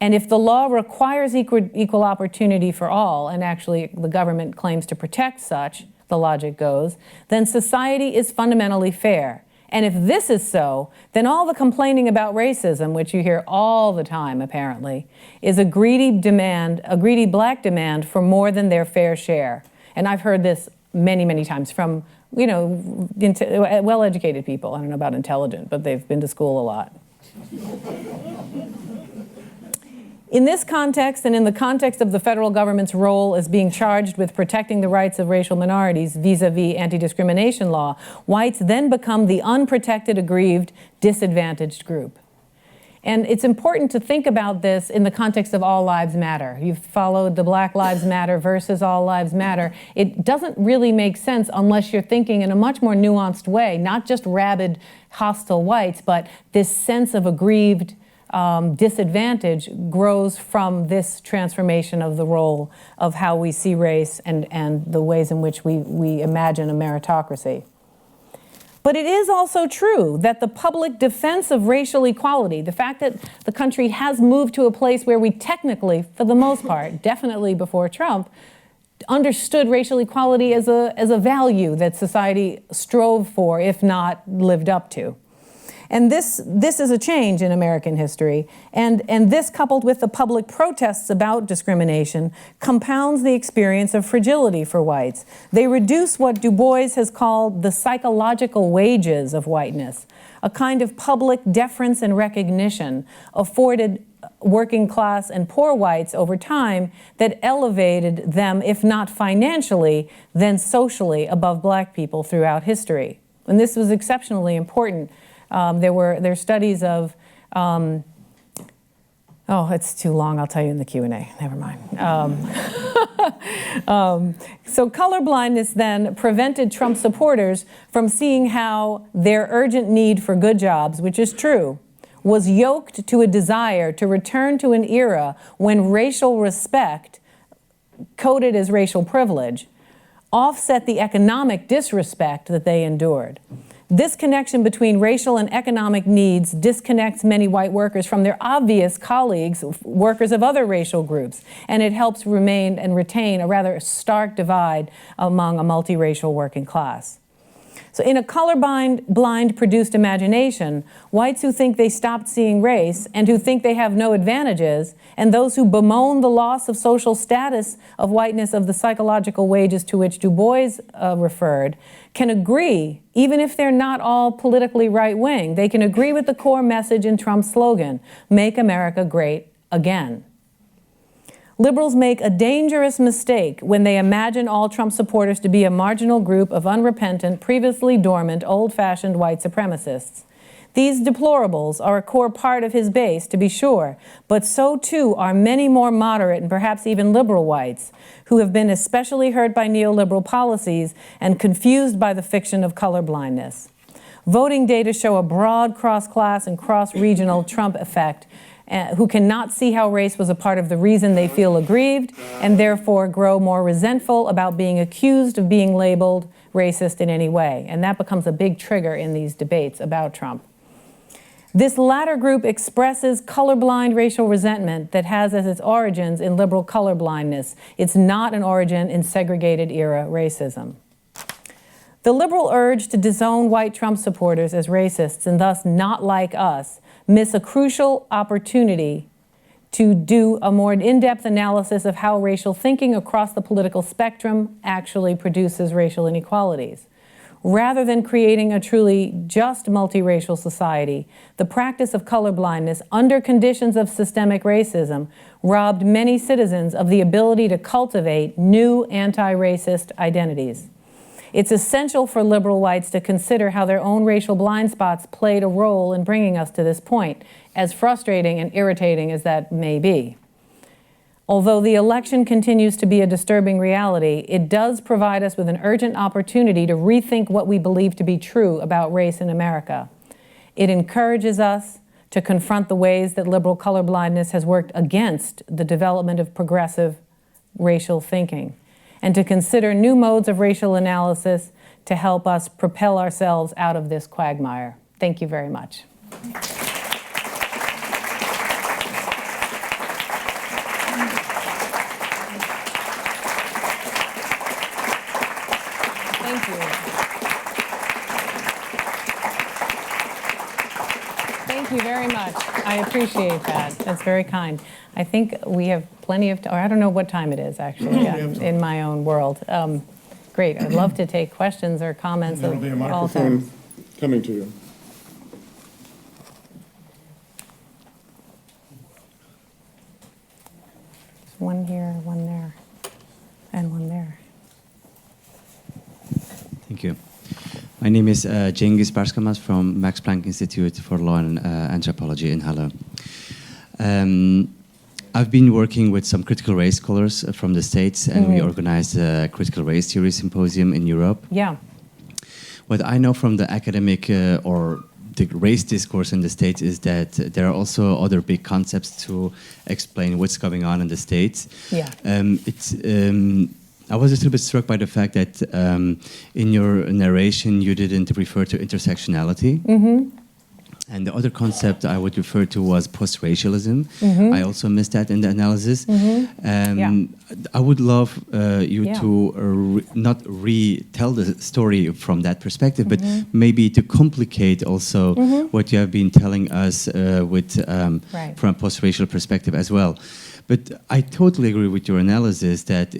B: and if the law requires equal opportunity for all, and actually the government claims to protect such, the logic goes, then society is fundamentally fair. And if this is so, then all the complaining about racism, which you hear all the time apparently, is a greedy black demand for more than their fair share. And I've heard this many, many times from, well-educated people. I don't know about intelligent, but they've been to school a lot. In this context, and in the context of the federal government's role as being charged with protecting the rights of racial minorities vis-a-vis anti-discrimination law, whites then become the unprotected, aggrieved, disadvantaged group. And it's important to think about this in the context of All Lives Matter. You've followed the Black Lives Matter versus All Lives Matter. It doesn't really make sense unless you're thinking in a much more nuanced way, not just rabid, hostile whites, but this sense of aggrieved, disadvantage grows from this transformation of the role of how we see race and the ways in which we imagine a meritocracy. But it is also true that the public defense of racial equality, the fact that the country has moved to a place where we technically, for the most part, definitely before Trump, understood racial equality as a value that society strove for, if not lived up to. And this is a change in American history, and this, coupled with the public protests about discrimination, compounds the experience of fragility for whites. They reduce what Du Bois has called the psychological wages of whiteness, a kind of public deference and recognition afforded working class and poor whites over time that elevated them, if not financially, then socially above black people throughout history. And this was exceptionally important There are studies of, oh, it's too long. I'll tell you in the Q&A. Never mind. So colorblindness then prevented Trump supporters from seeing how their urgent need for good jobs, which is true, was yoked to a desire to return to an era when racial respect, coded as racial privilege, offset the economic disrespect that they endured. This connection between racial and economic needs disconnects many white workers from their obvious colleagues, workers of other racial groups, and it helps remain and retain a rather stark divide among a multiracial working class. So in a colorblind produced imagination, whites who think they stopped seeing race and who think they have no advantages, and those who bemoan the loss of social status of whiteness of the psychological wages to which Du Bois referred, can agree, even if they're not all politically right-wing, they can agree with the core message in Trump's slogan, "Make America Great Again." Liberals make a dangerous mistake when they imagine all Trump supporters to be a marginal group of unrepentant, previously dormant, old-fashioned white supremacists. These deplorables are a core part of his base, to be sure, but so too are many more moderate and perhaps even liberal whites who have been especially hurt by neoliberal policies and confused by the fiction of colorblindness. Voting data show a broad cross-class and cross-regional Trump effect who cannot see how race was a part of the reason they feel aggrieved and therefore grow more resentful about being accused of being labeled racist in any way. And that becomes a big trigger in these debates about Trump. This latter group expresses colorblind racial resentment that has as its origins in liberal colorblindness. It's not an origin in segregated era racism. The liberal urge to disown white Trump supporters as racists and thus not like us miss a crucial opportunity to do a more in-depth analysis of how racial thinking across the political spectrum actually produces racial inequalities. Rather than creating a truly just multiracial society, the practice of colorblindness under conditions of systemic racism robbed many citizens of the ability to cultivate new anti-racist identities. It's essential for liberal whites to consider how their own racial blind spots played a role in bringing us to this point, as frustrating and irritating as that may be. Although the election continues to be a disturbing reality, it does provide us with an urgent opportunity to rethink what we believe to be true about race in America. It encourages us to confront the ways that liberal colorblindness has worked against the development of progressive racial thinking, and to consider new modes of racial analysis to help us propel ourselves out of this quagmire. Thank you very much. Thank you. Thank you very much. I appreciate that. That's very kind. I think we have plenty of time, or I don't know what time it is, actually, in my own world. Great. I'd love to take questions or comments
A: There'll be a
B: of all
A: microphone
B: types.
A: coming to you.
B: One here, one there, and one there.
C: Thank you. My name is Cengiz Barskamaz from Max Planck Institute for Law and Anthropology in Halle. I've been working with some critical race scholars from the States, and we organized a critical race theory symposium in Europe.
B: Yeah.
C: What I know from the academic or the race discourse in the States is that there are also other big concepts to explain what's going on in the States.
B: Yeah.
C: I was a little bit struck by the fact that in your narration you didn't refer to intersectionality. Mm-hmm. And the other concept I would refer to was post-racialism. Mm-hmm. I also missed that in the analysis. Mm-hmm. I would love you to not retell the story from that perspective, but maybe to complicate also what you have been telling us from a post-racial perspective as well. But I totally agree with your analysis that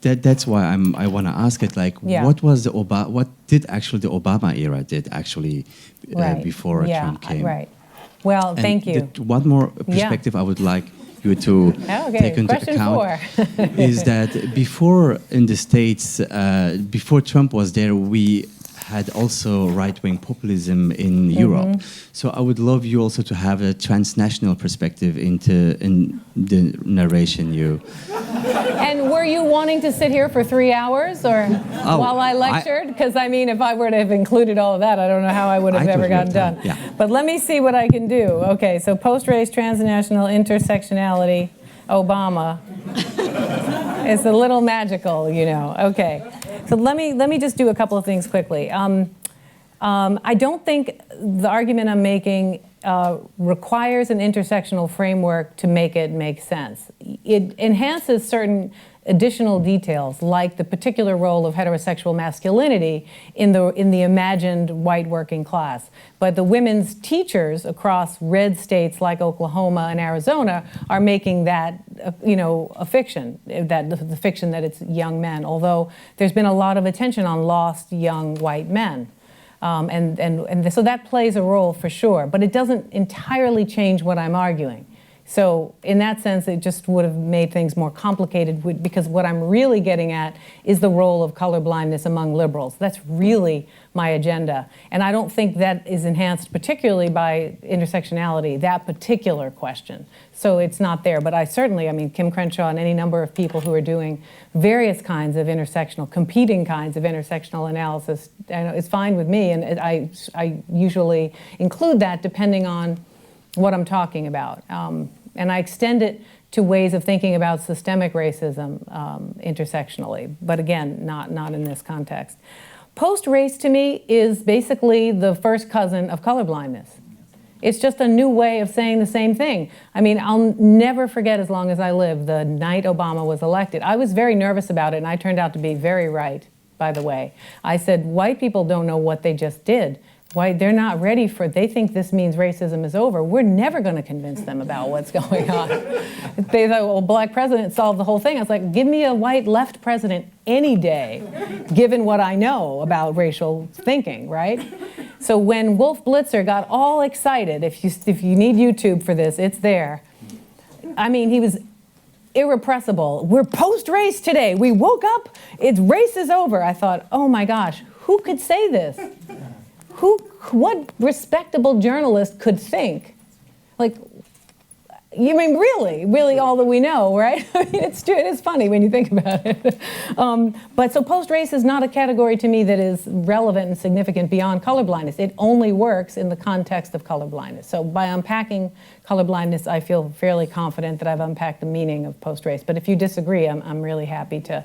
C: that's why I want to ask it. Like, what did actually the Obama era did actually before Trump came?
B: Right. Well, and thank you.
C: One more perspective I would like you to take into account is that before in the States, before Trump was there, we had also right-wing populism in Europe. So I would love you also to have a transnational perspective in the narration you.
B: And were you wanting to sit here for 3 hours or while I lectured? Because I mean, if I were to have included all of that, I don't know how I would have ever gotten done.
C: Yeah.
B: But let me see what I can do. Okay, so post-race, transnational, intersectionality, Obama. It's a little magical, you know. Okay, so let me just do a couple of things quickly. I don't think the argument I'm making requires an intersectional framework to make it make sense. It enhances certain additional details, like the particular role of heterosexual masculinity in the imagined white working class. But the women's teachers across red states like Oklahoma and Arizona are making that, a fiction, the fiction that it's young men, although there's been a lot of attention on lost young white men. So that plays a role for sure, but it doesn't entirely change what I'm arguing. So in that sense, it just would have made things more complicated because what I'm really getting at is the role of colorblindness among liberals. That's really my agenda. And I don't think that is enhanced particularly by intersectionality, that particular question. So it's not there. But Kim Crenshaw and any number of people who are doing various kinds of competing kinds of intersectional analysis, it's fine with me. And I usually include that depending on what I'm talking about. And I extend it to ways of thinking about systemic racism intersectionally, but again, not in this context. Post-race to me is basically the first cousin of colorblindness. It's just a new way of saying the same thing. I mean, I'll never forget as long as I live the night Obama was elected. I was very nervous about it, and I turned out to be very right, by the way. I said, white people don't know what they just did. Why they're not ready they think this means racism is over. We're never going to convince them about what's going on. They thought, well, black president solved the whole thing. I was like, give me a white left president any day, given what I know about racial thinking, right? So when Wolf Blitzer got all excited, if you need YouTube for this, it's there. I mean, he was irrepressible. We're post-race today. We woke up, race is over. I thought, oh my gosh, who could say this? What respectable journalist could think? Like, you mean really all that we know, right? I mean, it's funny when you think about it. But so post-race is not a category to me that is relevant and significant beyond colorblindness. It only works in the context of colorblindness. So by unpacking colorblindness, I feel fairly confident that I've unpacked the meaning of post-race. But if you disagree, I'm really happy to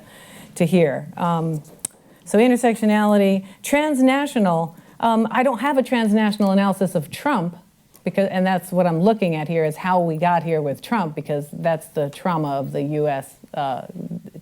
B: hear. So intersectionality, transnational. I don't have a transnational analysis of Trump, and that's what I'm looking at here is how we got here with Trump, because that's the trauma of the U.S.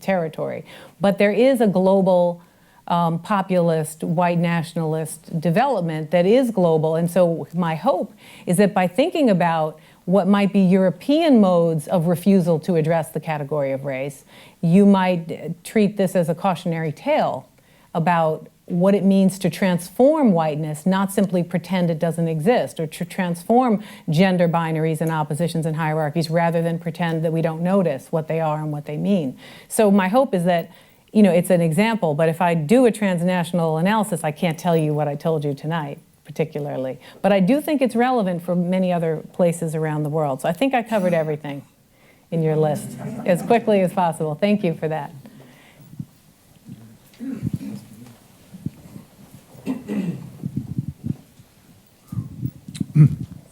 B: Territory. But there is a global populist, white nationalist development that is global, and so my hope is that by thinking about what might be European modes of refusal to address the category of race, you might treat this as a cautionary tale about what it means to transform whiteness, not simply pretend it doesn't exist, or to transform gender binaries and oppositions and hierarchies rather than pretend that we don't notice what they are and what they mean. So my hope is that, it's an example, but if I do a transnational analysis, I can't tell you what I told you tonight, particularly. But I do think it's relevant for many other places around the world. So I think I covered everything in your list as quickly as possible. Thank you for that.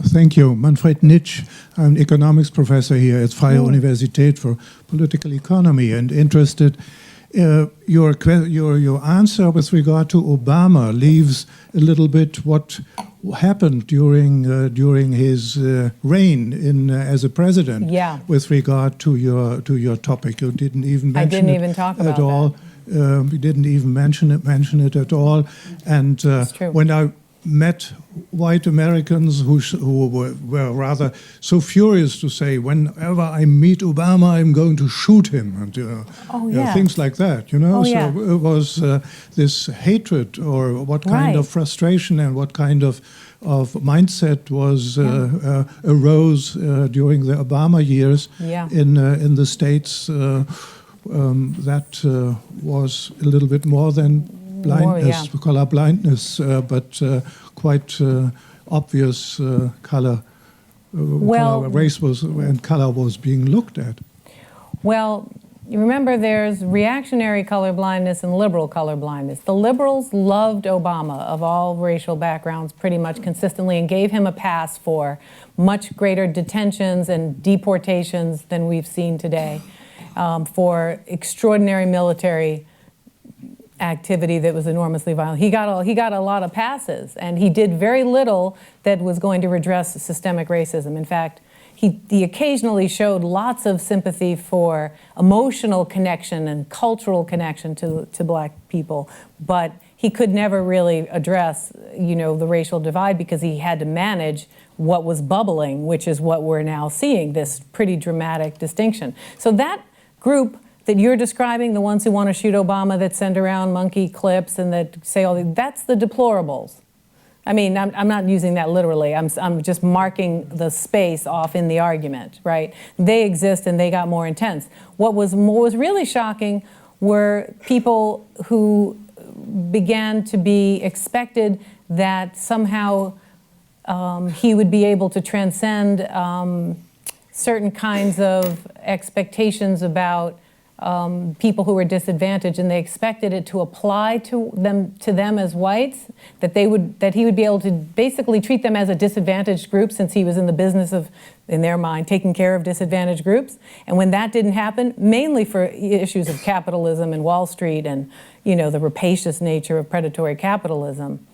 D: Thank you. Manfred Nitsch. I'm an economics professor here at Freie Universität for political economy, and interested. Your answer with regard to Obama leaves a little bit what happened during his reign as a president.
B: Yeah.
D: With regard to your topic, you didn't even mention
B: I didn't even talk about
D: at all. You didn't even mention it at all. And when I met white Americans who were rather so furious to say, whenever I meet Obama, I'm going to shoot him, and things like that, So it was this hatred, or what kind of frustration and what kind of mindset was arose during the Obama years in the States. That was a little bit more than blindness, color blindness, but quite obvious color race was and color was being looked at.
B: Well, you remember there's reactionary colorblindness and liberal colorblindness. The liberals loved Obama of all racial backgrounds pretty much consistently and gave him a pass for much greater detentions and deportations than we've seen today, for extraordinary military activity that was enormously violent. He got a lot of passes, and he did very little that was going to redress systemic racism. In fact, he occasionally showed lots of sympathy for emotional connection and cultural connection to black people, but he could never really address, the racial divide because he had to manage what was bubbling, which is what we're now seeing, this pretty dramatic distinction. So that group that you're describing, the ones who want to shoot Obama, that send around monkey clips and that say that's the deplorables. I mean, I'm not using that literally. I'm just marking the space off in the argument, right? They exist and they got more intense. What was really shocking were people who began to be expected that somehow he would be able to transcend certain kinds of expectations about people who were disadvantaged, and they expected it to apply to them as whites, that he would be able to basically treat them as a disadvantaged group, since he was in the business of, in their mind, taking care of disadvantaged groups. And when that didn't happen, mainly for issues of capitalism and Wall Street and the rapacious nature of predatory capitalism,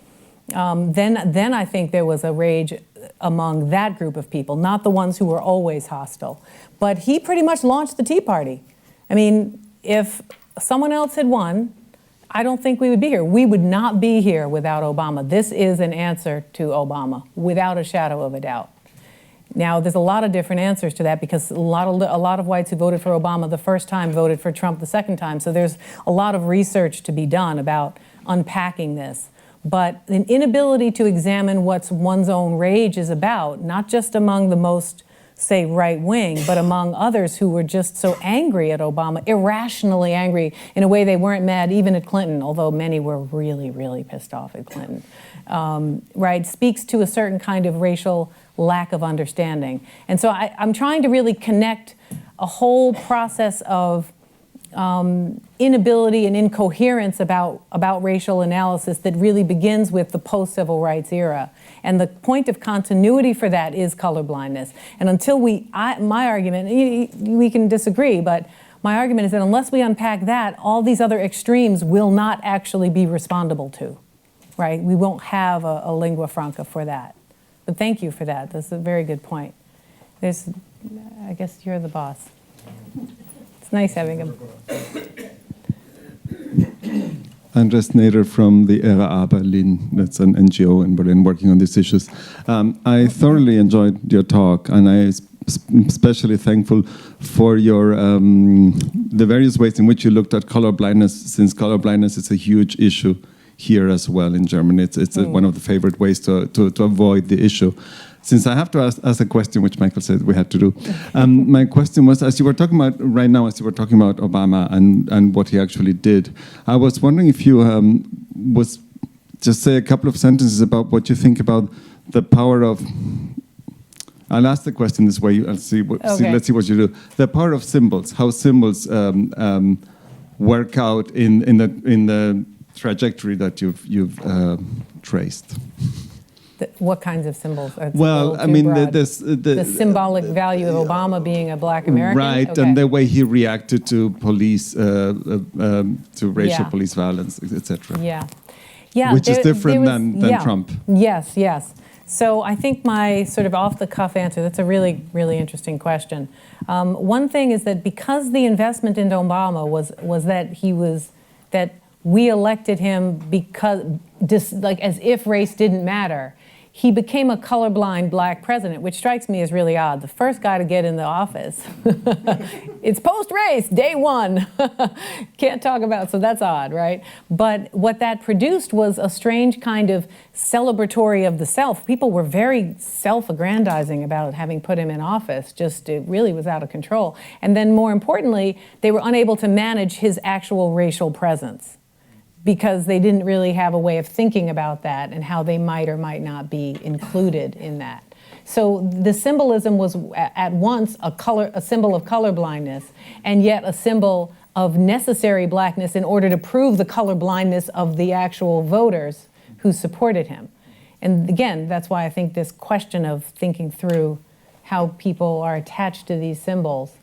B: then I think there was a rage among that group of people, not the ones who were always hostile. But he pretty much launched the Tea Party. I mean, if someone else had won, I don't think we would be here. We would not be here without Obama. This is an answer to Obama, without a shadow of a doubt. Now, there's a lot of different answers to that, because a lot of whites who voted for Obama the first time voted for Trump the second time. So there's a lot of research to be done about unpacking this. But an inability to examine what one's own rage is about, not just among the most, say, right wing, but among others who were just so angry at Obama, irrationally angry, in a way they weren't mad even at Clinton, although many were really, really pissed off at Clinton, right, speaks to a certain kind of racial lack of understanding. And so I'm trying to really connect a whole process of inability and incoherence about racial analysis that really begins with the post-civil rights era. And the point of continuity for that is colorblindness. And until my argument, we can disagree, but my argument is that unless we unpack that, all these other extremes will not actually be respondable to, right? We won't have a lingua franca for that. But thank you for that. That's a very good point. I guess you're the boss. It's nice having him.
E: Andres Nader from the Era Berlin, that's an NGO in Berlin working on these issues. I thoroughly enjoyed your talk, and I'm especially thankful for your the various ways in which you looked at colorblindness, since colorblindness is a huge issue here as well in Germany. It's one of the favorite ways to avoid the issue. Since I have to ask a question, which Michael said we had to do, my question was, as you were talking about right now, as you were talking about Obama and what he actually did, I was wondering if you was just say a couple of sentences about what you think about the power of. I'll ask the question this way. Let's see what you do. The power of symbols. How symbols work out in the trajectory that you've traced.
B: What kinds of symbols?
E: Well, I mean,
B: the symbolic value of Obama being a black American?
E: Right, okay. And the way he reacted to police, to racial police violence, etc.
B: Yeah.
E: Which is different than Trump.
B: Yes. So I think my sort of off-the-cuff answer, that's a really, really interesting question. One thing is that because the investment into Obama was that we elected him because, as if race didn't matter, he became a colorblind black president, which strikes me as really odd. The first guy to get in the office, it's post-race, day one. Can't talk about, so that's odd, right? But what that produced was a strange kind of celebratory of the self. People were very self-aggrandizing about having put him in office. It really was out of control. And then more importantly, they were unable to manage his actual racial presence. because they didn't really have a way of thinking about that and how they might or might not be included in that. So the symbolism was at once a symbol of colorblindness, and yet a symbol of necessary blackness in order to prove the colorblindness of the actual voters who supported him. And again, that's why I think this question of thinking through how people are attached to these symbols,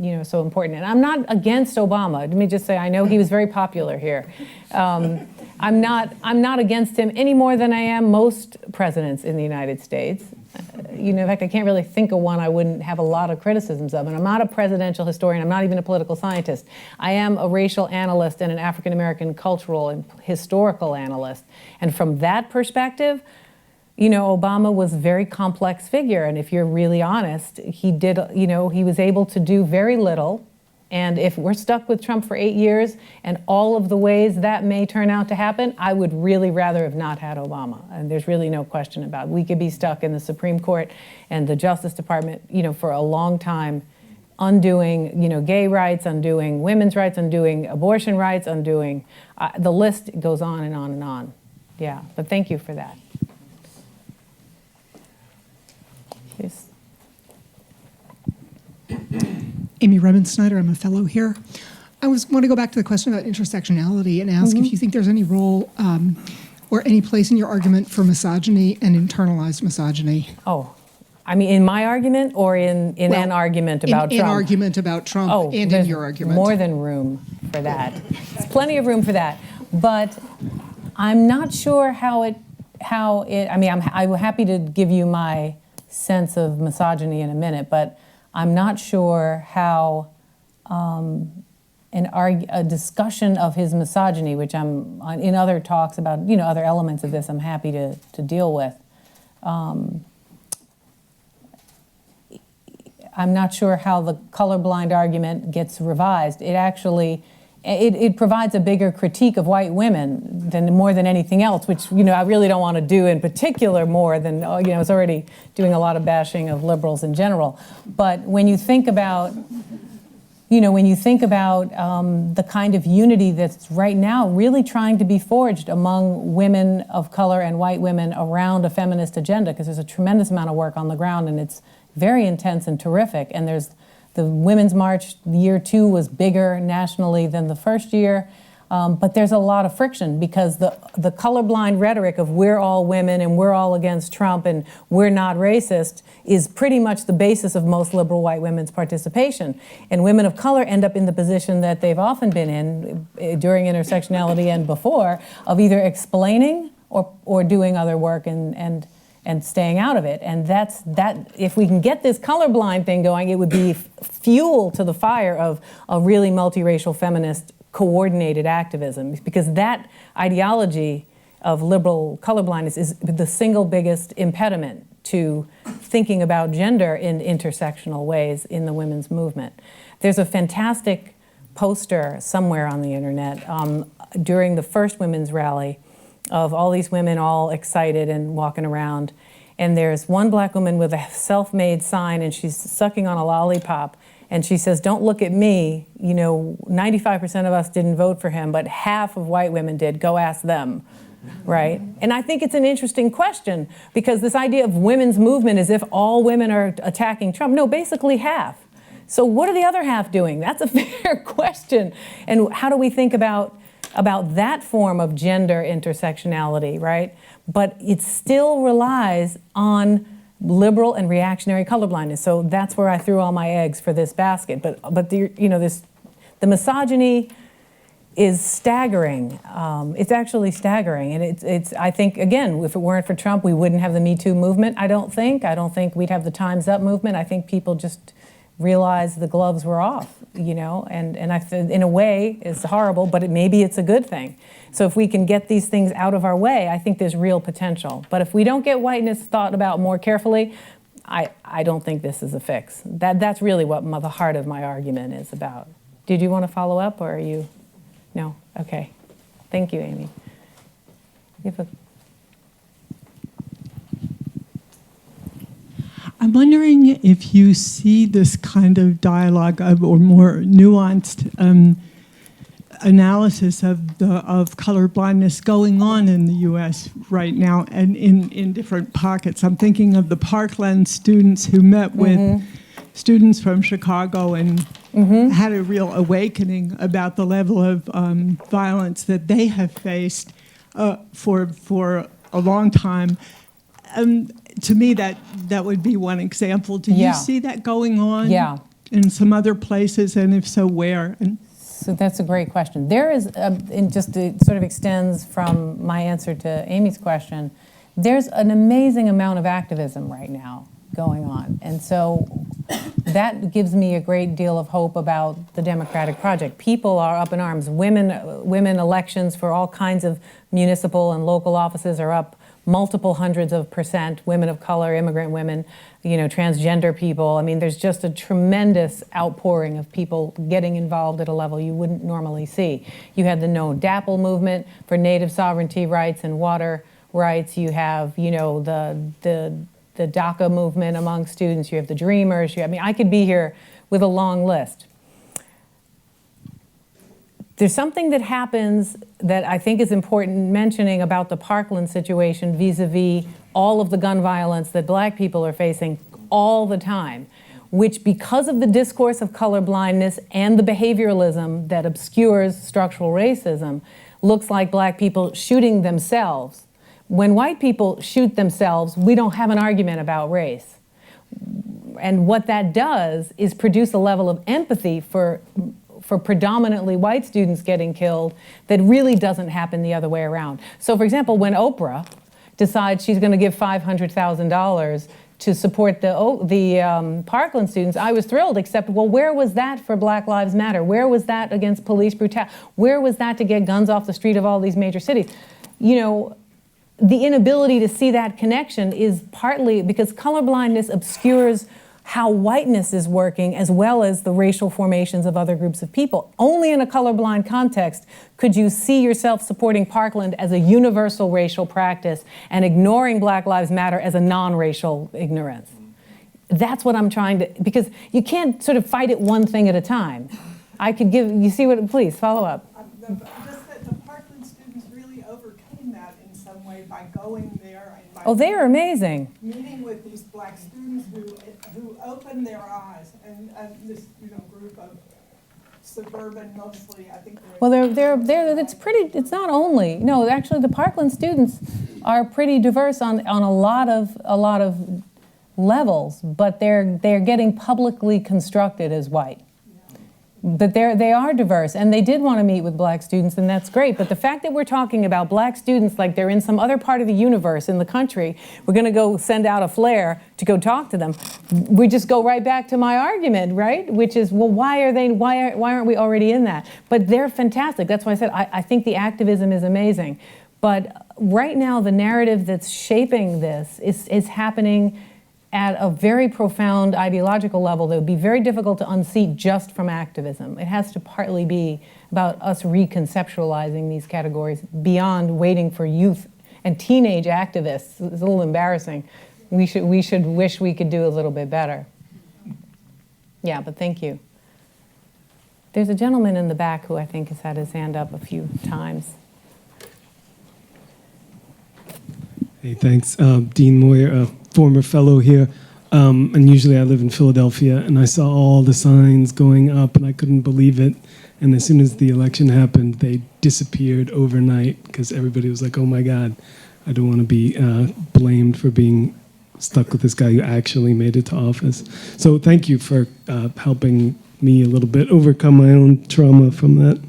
B: is so important. And I'm not against Obama. Let me just say, I know he was very popular here. I'm not against him any more than I am most presidents in the United States. In fact, I can't really think of one I wouldn't have a lot of criticisms of. And I'm not a presidential historian. I'm not even a political scientist. I am a racial analyst and an African-American cultural and historical analyst. And from that perspective, Obama was a very complex figure. And if you're really honest, he was able to do very little. And if we're stuck with Trump for 8 years and all of the ways that may turn out to happen, I would really rather have not had Obama. And there's really no question about it. We could be stuck in the Supreme Court and the Justice Department, for a long time, undoing, gay rights, undoing women's rights, undoing abortion rights, undoing, the list goes on and on and on. Yeah, but thank you for that. Yes.
F: Amy Rubin-Snyder, I'm a fellow here. I want to go back to the question about intersectionality and ask if you think there's any role or any place in your argument for misogyny and internalized misogyny.
B: Oh, I mean, in my argument or in an argument about Trump?
F: In argument about Trump and in your argument.
B: More than room for that. There's plenty of room for that. But I'm not sure I'm happy to give you my sense of misogyny in a minute, but I'm not sure how a discussion of his misogyny, which I'm in other talks about, other elements of this, I'm happy to deal with. I'm not sure how the colorblind argument gets revised. It actually, it provides a bigger critique of white women more than anything else, which, I really don't want to do in particular more than, it's already doing a lot of bashing of liberals in general. But when you think about, the kind of unity that's right now really trying to be forged among women of color and white women around a feminist agenda, because there's a tremendous amount of work on the ground and it's very intense and terrific. And there's the Women's March, year 2 was bigger nationally than the first year, but there's a lot of friction because the colorblind rhetoric of we're all women and we're all against Trump and we're not racist is pretty much the basis of most liberal white women's participation. And women of color end up in the position that they've often been in during intersectionality and before, of either explaining or doing other work and staying out of it. And that if we can get this colorblind thing going, it would be fuel to the fire of a really multiracial feminist coordinated activism, because that ideology of liberal colorblindness is the single biggest impediment to thinking about gender in intersectional ways in the women's movement. There's a fantastic poster somewhere on the internet during the first women's rally of all these women all excited and walking around. And there's one black woman with a self-made sign and she's sucking on a lollipop. And she says, don't look at me. 95% of us didn't vote for him, but half of white women did. Go ask them, right? And I think it's an interesting question because this idea of women's movement as if all women are attacking Trump. No, basically half. So what are the other half doing? That's a fair question. And how do we think about that form of gender intersectionality, right? But it still relies on liberal and reactionary colorblindness. So that's where I threw all my eggs for this basket. But the misogyny is staggering. It's actually staggering, and it's. I think again, if it weren't for Trump, we wouldn't have the Me Too movement. I don't think we'd have the Time's Up movement. I think people just realized the gloves were off, and in a way it's horrible, but maybe it's a good thing. So if we can get these things out of our way, I think there's real potential. But if we don't get whiteness thought about more carefully, I don't think this is a fix. That's really what the heart of my argument is about. Did you want to follow up, or are you? No? Okay. Thank you, Amy.
G: I'm wondering if you see this kind of dialogue or more nuanced analysis of colorblindness going on in the U.S. right now and in different pockets. I'm thinking of the Parkland students who met with students from Chicago and had a real awakening about the level of violence that they have faced for a long time. To me, that would be one example. Do you see that going on in some other places, and if so, where?
B: So that's a great question. There is, it sort of extends from my answer to Amy's question, there's an amazing amount of activism right now going on. And so that gives me a great deal of hope about the democratic project. People are up in arms. Women elections for all kinds of municipal and local offices are up multiple hundreds of %. Women of color, immigrant women, transgender people. I mean, there's just a tremendous outpouring of people getting involved at a level you wouldn't normally see. You had the No DAPL movement for native sovereignty rights and water rights. You have, the DACA movement among students. You have the Dreamers. I could be here with a long list. There's something that happens that I think is important mentioning about the Parkland situation vis-a-vis all of the gun violence that Black people are facing all the time, which because of the discourse of colorblindness and the behavioralism that obscures structural racism, looks like Black people shooting themselves. When white people shoot themselves, we don't have an argument about race. And what that does is produce a level of empathy for predominantly white students getting killed that really doesn't happen the other way around. So for example, when Oprah decides she's going to give $500,000 to support the Parkland students, I was thrilled, except, well, where was that for Black Lives Matter? Where was that against police brutality? Where was that to get guns off the street of all these major cities? The inability to see that connection is partly because colorblindness obscures how whiteness is working as well as the racial formations of other groups of people. Only in a colorblind context could you see yourself supporting Parkland as a universal racial practice and ignoring Black Lives Matter as a non-racial ignorance. That's what I'm trying to, because you can't sort of fight it one thing at a time. I could give, you see what, please follow up.
G: Just that the Parkland students really overcame that in some way by going there and by
B: they are amazing.
G: meeting with these Black students who opened their eyes, and this group of suburban, mostly, I think.
B: It's not only, no, actually the Parkland students are pretty diverse on a lot of levels, but they're getting publicly constructed as white. But they are diverse, and they did want to meet with Black students, and that's great. But the fact that we're talking about Black students like they're in some other part of the universe in the country, we're going to go send out a flare to go talk to them. We just go right back to my argument, right? Which is, well, why aren't we already in that? But they're fantastic. That's why I said I think the activism is amazing. But right now, the narrative that's shaping this is happening at a very profound ideological level that would be very difficult to unseat just from activism. It has to partly be about us reconceptualizing these categories beyond waiting for youth and teenage activists. It's a little embarrassing. We should wish we could do a little bit better. Yeah, but thank you. There's a gentleman in the back who I think has had his hand up a few times.
H: Hey, thanks. Dean Moyer, a former fellow here. And usually I live in Philadelphia, and I saw all the signs going up, and I couldn't believe it. And as soon as the election happened, they disappeared overnight because everybody was like, oh my God, I don't want to be blamed for being stuck with this guy who actually made it to office. So thank you for helping me a little bit overcome my own trauma from that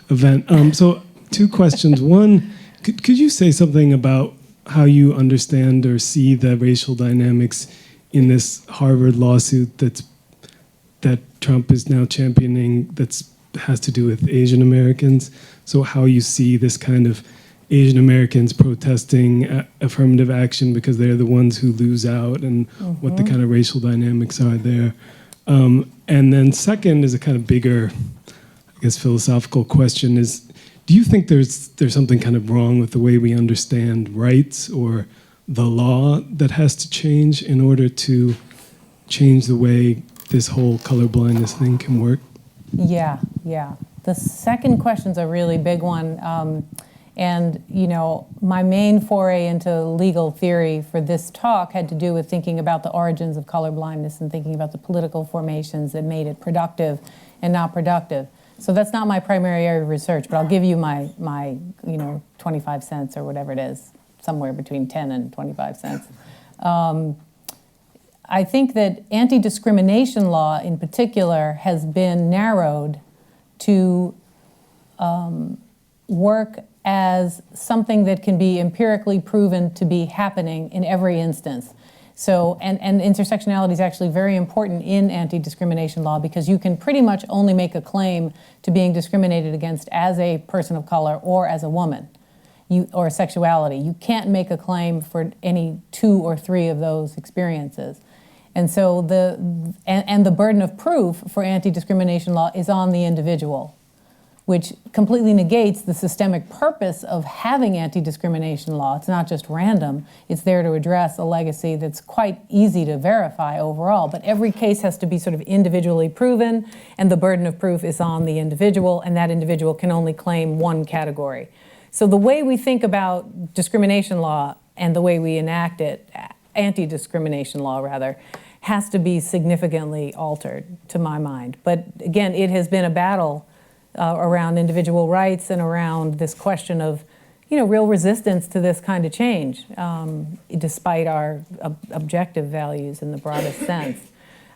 H: event. So 2 questions. One, could you say something about how you understand or see the racial dynamics in this Harvard lawsuit that Trump is now championing that has to do with Asian Americans? So how you see this kind of Asian Americans protesting affirmative action because they're the ones who lose out, and what the kind of racial dynamics are there. And then second is a kind of bigger, I guess, philosophical question is, do you think there's something kind of wrong with the way we understand rights or the law that has to change in order to change the way this whole colorblindness thing can work?
B: Yeah. The second question's a really big one. And, you know, my main foray into legal theory for this talk had to do with thinking about the origins of colorblindness and thinking about the political formations that made it productive and not productive. So that's not my primary area of research, but I'll give you my 25 cents or whatever it is, somewhere between 10 and 25 cents. I think that anti-discrimination law in particular has been narrowed to work as something that can be empirically proven to be happening in every instance. So, and intersectionality is actually very important in anti-discrimination law because you can pretty much only make a claim to being discriminated against as a person of color or as a woman, or sexuality. You can't make a claim for any 2 or 3 of those experiences. And so the burden of proof for anti-discrimination law is on the individual, which completely negates the systemic purpose of having anti-discrimination law. It's not just random. It's there to address a legacy that's quite easy to verify overall. But every case has to be sort of individually proven, and the burden of proof is on the individual, and that individual can only claim one category. So the way we think about discrimination law and the way we enact it, anti-discrimination law rather, has to be significantly altered, to my mind. But again, it has been a battle around individual rights and around this question of, real resistance to this kind of change, despite our objective values in the broadest sense.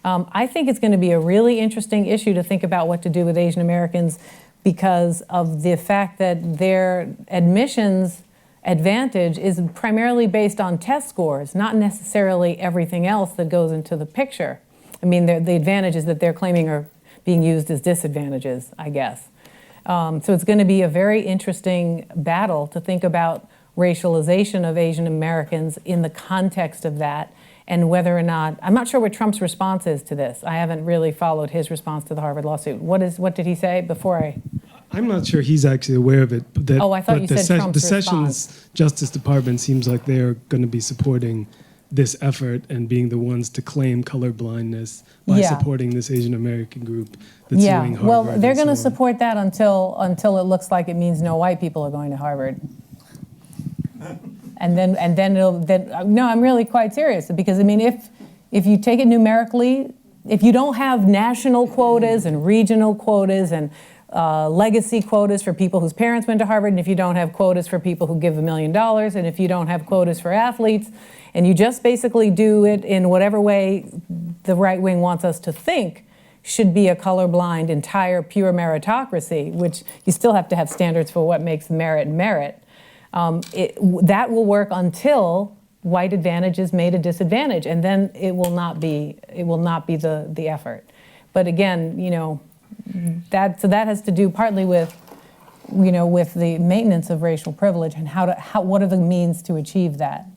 B: I think it's going to be a really interesting issue to think about what to do with Asian Americans because of the fact that their admissions advantage is primarily based on test scores, not necessarily everything else that goes into the picture. I mean, the advantages that they're claiming are being used as disadvantages, I guess. So it's going to be a very interesting battle to think about racialization of Asian Americans in the context of that and whether or not, I'm not sure what Trump's response is to this. I haven't really followed his response to the Harvard lawsuit. What did he say before I?
H: I'm not sure he's actually aware of it. But that,
B: I thought you said Trump's
H: the Sessions Justice Department seems like they're going to be supporting this effort and being the ones to claim colorblindness by supporting this Asian American group that's suing Harvard.
B: Well, they're going to support that until it looks like it means no white people are going to Harvard. And then no, I'm really quite serious because I mean, if you take it numerically, if you don't have national quotas and regional quotas and legacy quotas for people whose parents went to Harvard, and if you don't have quotas for people who give $1 million, and if you don't have quotas for athletes, and you just basically do it in whatever way the right wing wants us to think should be a colorblind, entire, pure meritocracy, which you still have to have standards for what makes merit merit. That will work until white advantage is made a disadvantage, and then it will not be the effort. But again, that has to do partly with with the maintenance of racial privilege and what are the means to achieve that.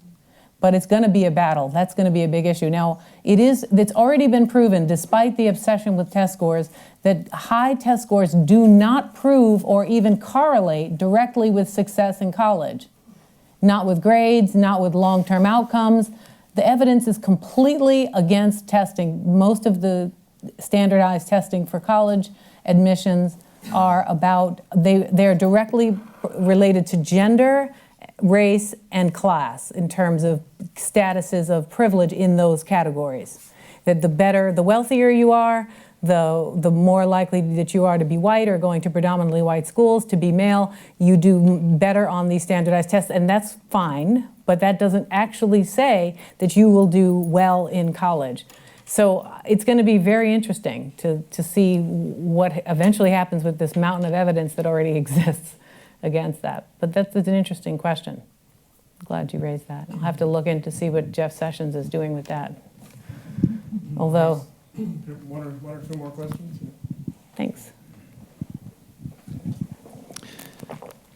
B: But it's going to be a battle. That's going to be a big issue. Now, it's already been proven, despite the obsession with test scores, that high test scores do not prove or even correlate directly with success in college. Not with grades, not with long-term outcomes. The evidence is completely against testing. Most of the standardized testing for college admissions are they're directly related to gender, race, and class in terms of statuses of privilege in those categories. That the wealthier you are, the more likely that you are to be white or going to predominantly white schools, to be male, you do better on these standardized tests, and that's fine, but that doesn't actually say that you will do well in college. So it's going to be very interesting to see what eventually happens with this mountain of evidence that already exists against that. But that's an interesting question. I'm glad you raised that. I'll have to look in to see what Jeff Sessions is doing with that. Although...
A: One or two more questions?
B: Thanks.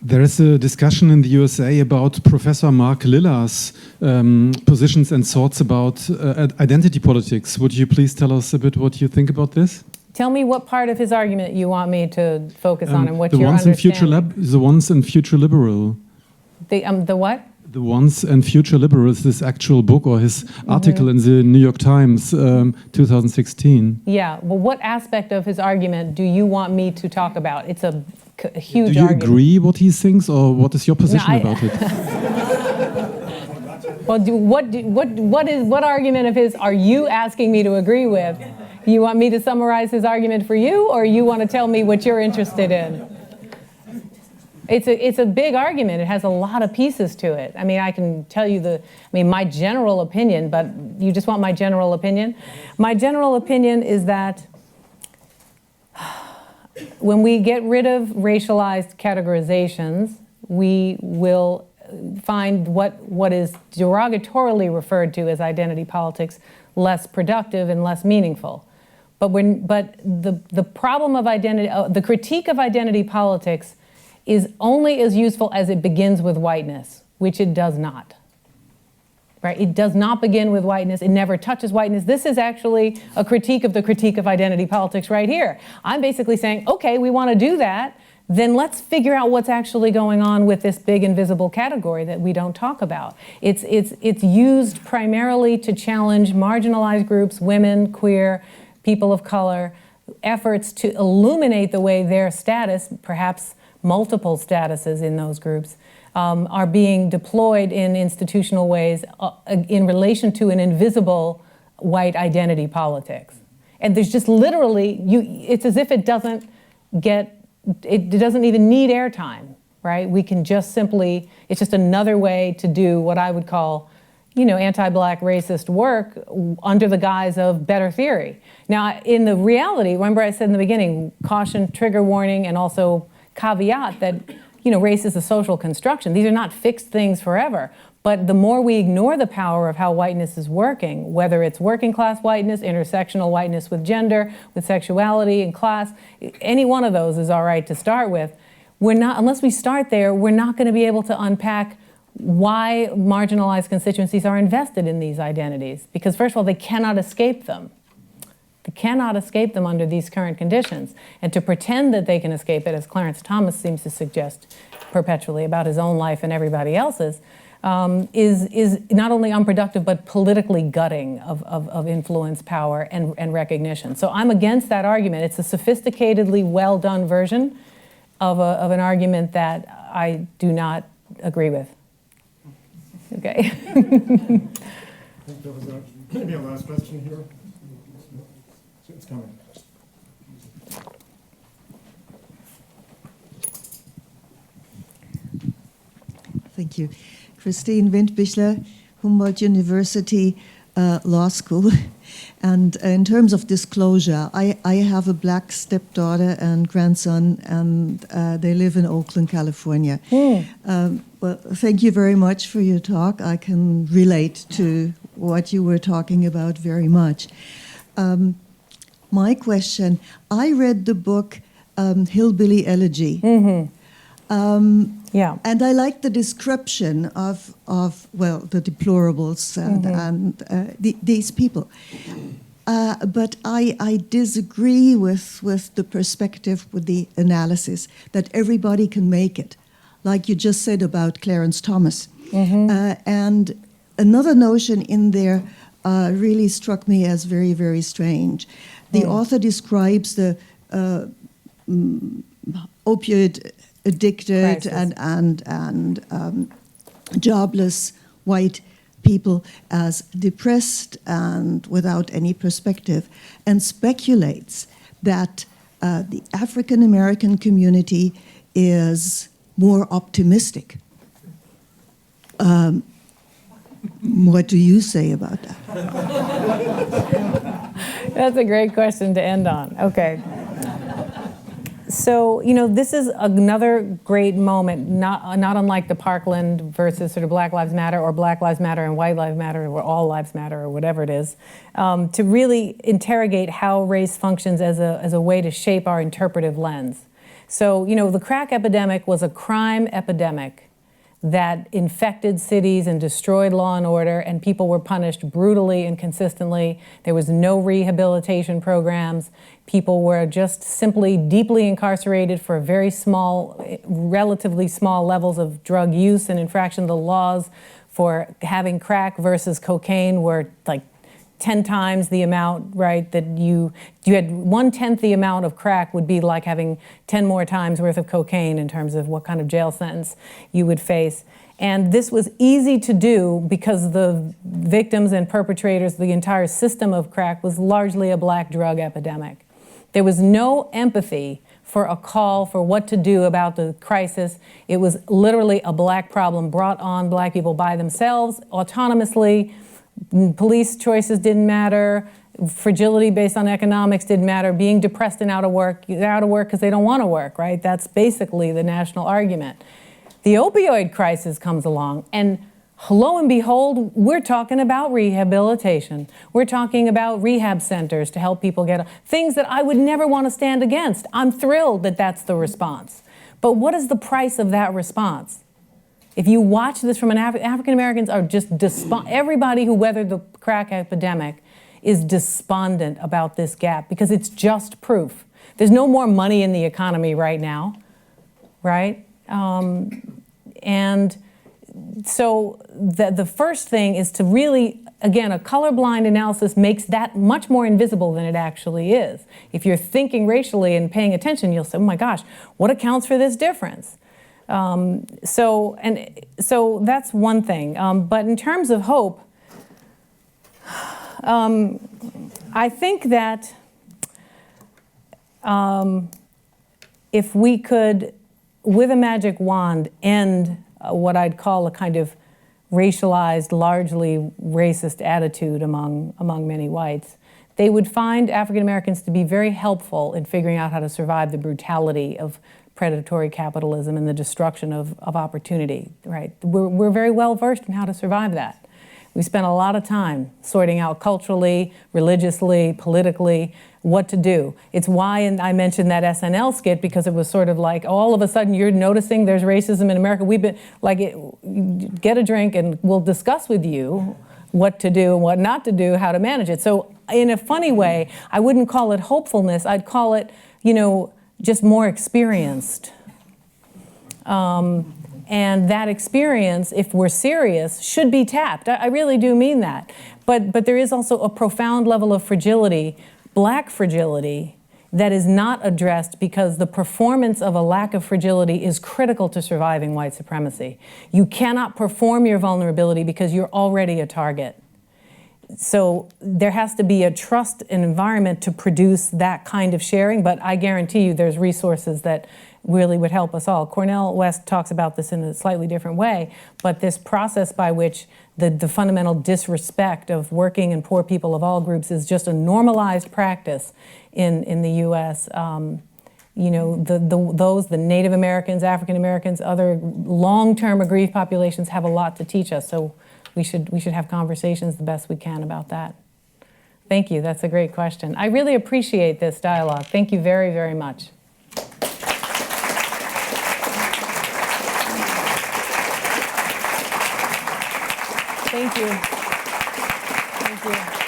I: There is a discussion in the USA about Professor Mark Lillard's positions and thoughts about identity politics. Would you please tell us a bit what you think about this?
B: Tell me what part of his argument you want me to focus on and what you're
I: understanding. The ones in Future Liberal.
B: The what?
I: The Once and Future Liberals, this actual book or his article in the New York Times, 2016.
B: Yeah, well, what aspect of his argument do you want me to talk about? It's a huge argument.
I: Do you agree what he thinks, or what is your position about it?
B: Well, what argument of his are you asking me to agree with? You want me to summarize his argument for you, or you want to tell me what you're interested in? It's a big argument. It has a lot of pieces to it. I mean, I can tell you my general opinion, but you just want my general opinion? My general opinion is that when we get rid of racialized categorizations, we will find what is derogatorily referred to as identity politics less productive and less meaningful. But the problem of identity, the critique of identity politics is only as useful as it begins with whiteness, which it does not. Right? It does not begin with whiteness. It never touches whiteness. This is actually a critique of the critique of identity politics right here. I'm basically saying, okay, we want to do that, then let's figure out what's actually going on with this big invisible category that we don't talk about. It's used primarily to challenge marginalized groups, women, queer, people of color, efforts to illuminate the way their status, perhaps multiple statuses in those groups, are being deployed in institutional ways in relation to an invisible white identity politics. And there's just literally, it's as if it doesn't even need airtime, right? We can just simply, it's just another way to do what I would call, anti-black racist work under the guise of better theory. Now, in the reality, remember I said in the beginning, caution, trigger warning, and also caveat that, race is a social construction. These are not fixed things forever. But the more we ignore the power of how whiteness is working, whether it's working class whiteness, intersectional whiteness with gender, with sexuality and class, any one of those is all right to start with. Unless we start there, we're not going to be able to unpack why marginalized constituencies are invested in these identities. Because first of all, they cannot escape them. They cannot escape them under these current conditions. And to pretend that they can escape it, as Clarence Thomas seems to suggest perpetually about his own life and everybody else's, is not only unproductive, but politically gutting of influence, power, and recognition. So I'm against that argument. It's a sophisticatedly well-done version of an argument that I do not agree with. Okay.
A: I think there was maybe a last question here. It's coming.
J: Thank you. Christine Windbichler, Humboldt University Law School. And in terms of disclosure, I have a black stepdaughter and grandson, and they live in Oakland, California. Well, thank you very much for your talk. I can relate to what you were talking about very much. My question, I read the book Hillbilly Elegy.
B: Yeah.
J: And I like the description of the deplorables and these people. But I disagree with the perspective, with the analysis, that everybody can make it, like you just said about Clarence Thomas. And another notion in there really struck me as very, very strange. The author describes the opioid addicted and jobless white people as depressed and without any perspective, and speculates that the African American community is more optimistic. What do you say about that?
B: That's a great question to end on. Okay. So, this is another great moment, not unlike the Parkland versus sort of Black Lives Matter or Black Lives Matter and White Lives Matter or All Lives Matter or whatever it is, to really interrogate how race functions as a way to shape our interpretive lens. So, the crack epidemic was a crime epidemic that infected cities and destroyed law and order, and people were punished brutally and consistently. There was no rehabilitation programs. People were just simply deeply incarcerated for very small, relatively small levels of drug use and infraction of the laws. For having crack versus cocaine were like 10 times the amount, right, that you had 1/10 the amount of crack would be like having 10 more times worth of cocaine in terms of what kind of jail sentence you would face. And this was easy to do because the victims and perpetrators, the entire system of crack was largely a black drug epidemic. There was no empathy for a call for what to do about the crisis. It was literally a black problem brought on black people by themselves, autonomously. Police choices didn't matter. Fragility based on economics didn't matter. Being depressed and out of work because they don't want to work, right? That's basically the national argument. The opioid crisis comes along, and lo and behold, we're talking about rehabilitation. We're talking about rehab centers to help people get things that I would never want to stand against. I'm thrilled that that's the response. But what is the price of that response? If you watch this from an African Americans are just everybody who weathered the crack epidemic is despondent about this gap because it's just proof. There's no more money in the economy right now, right? And so the first thing is to really, again, a colorblind analysis makes that much more invisible than it actually is. If you're thinking racially and paying attention, you'll say, oh my gosh, what accounts for this difference? So that's one thing. But in terms of hope, I think that if we could, with a magic wand, end what I'd call a kind of racialized, largely racist attitude among many whites, they would find African Americans to be very helpful in figuring out how to survive the brutality of predatory capitalism and the destruction of opportunity, right? We're very well versed in how to survive that. We spent a lot of time sorting out culturally, religiously, politically, what to do. It's why I mentioned that SNL skit, because it was sort of like, all of a sudden you're noticing there's racism in America. We've been like, get a drink and we'll discuss with you what to do and what not to do, how to manage it. So in a funny way, I wouldn't call it hopefulness. I'd call it, just more experienced. And that experience, if we're serious, should be tapped. I really do mean that. But there is also a profound level of fragility, black fragility, that is not addressed because the performance of a lack of fragility is critical to surviving white supremacy. You cannot perform your vulnerability because you're already a target. So there has to be a trust and environment to produce that kind of sharing, but I guarantee you there's resources that really would help us all. Cornel West talks about this in a slightly different way, but this process by which the fundamental disrespect of working and poor people of all groups is just a normalized practice in the U.S. The Native Americans, African Americans, other long-term aggrieved populations have a lot to teach us. So we should have conversations the best we can about that. Thank you. That's a great question. I really appreciate this dialogue. Thank you very, very much. Thank you. Thank you.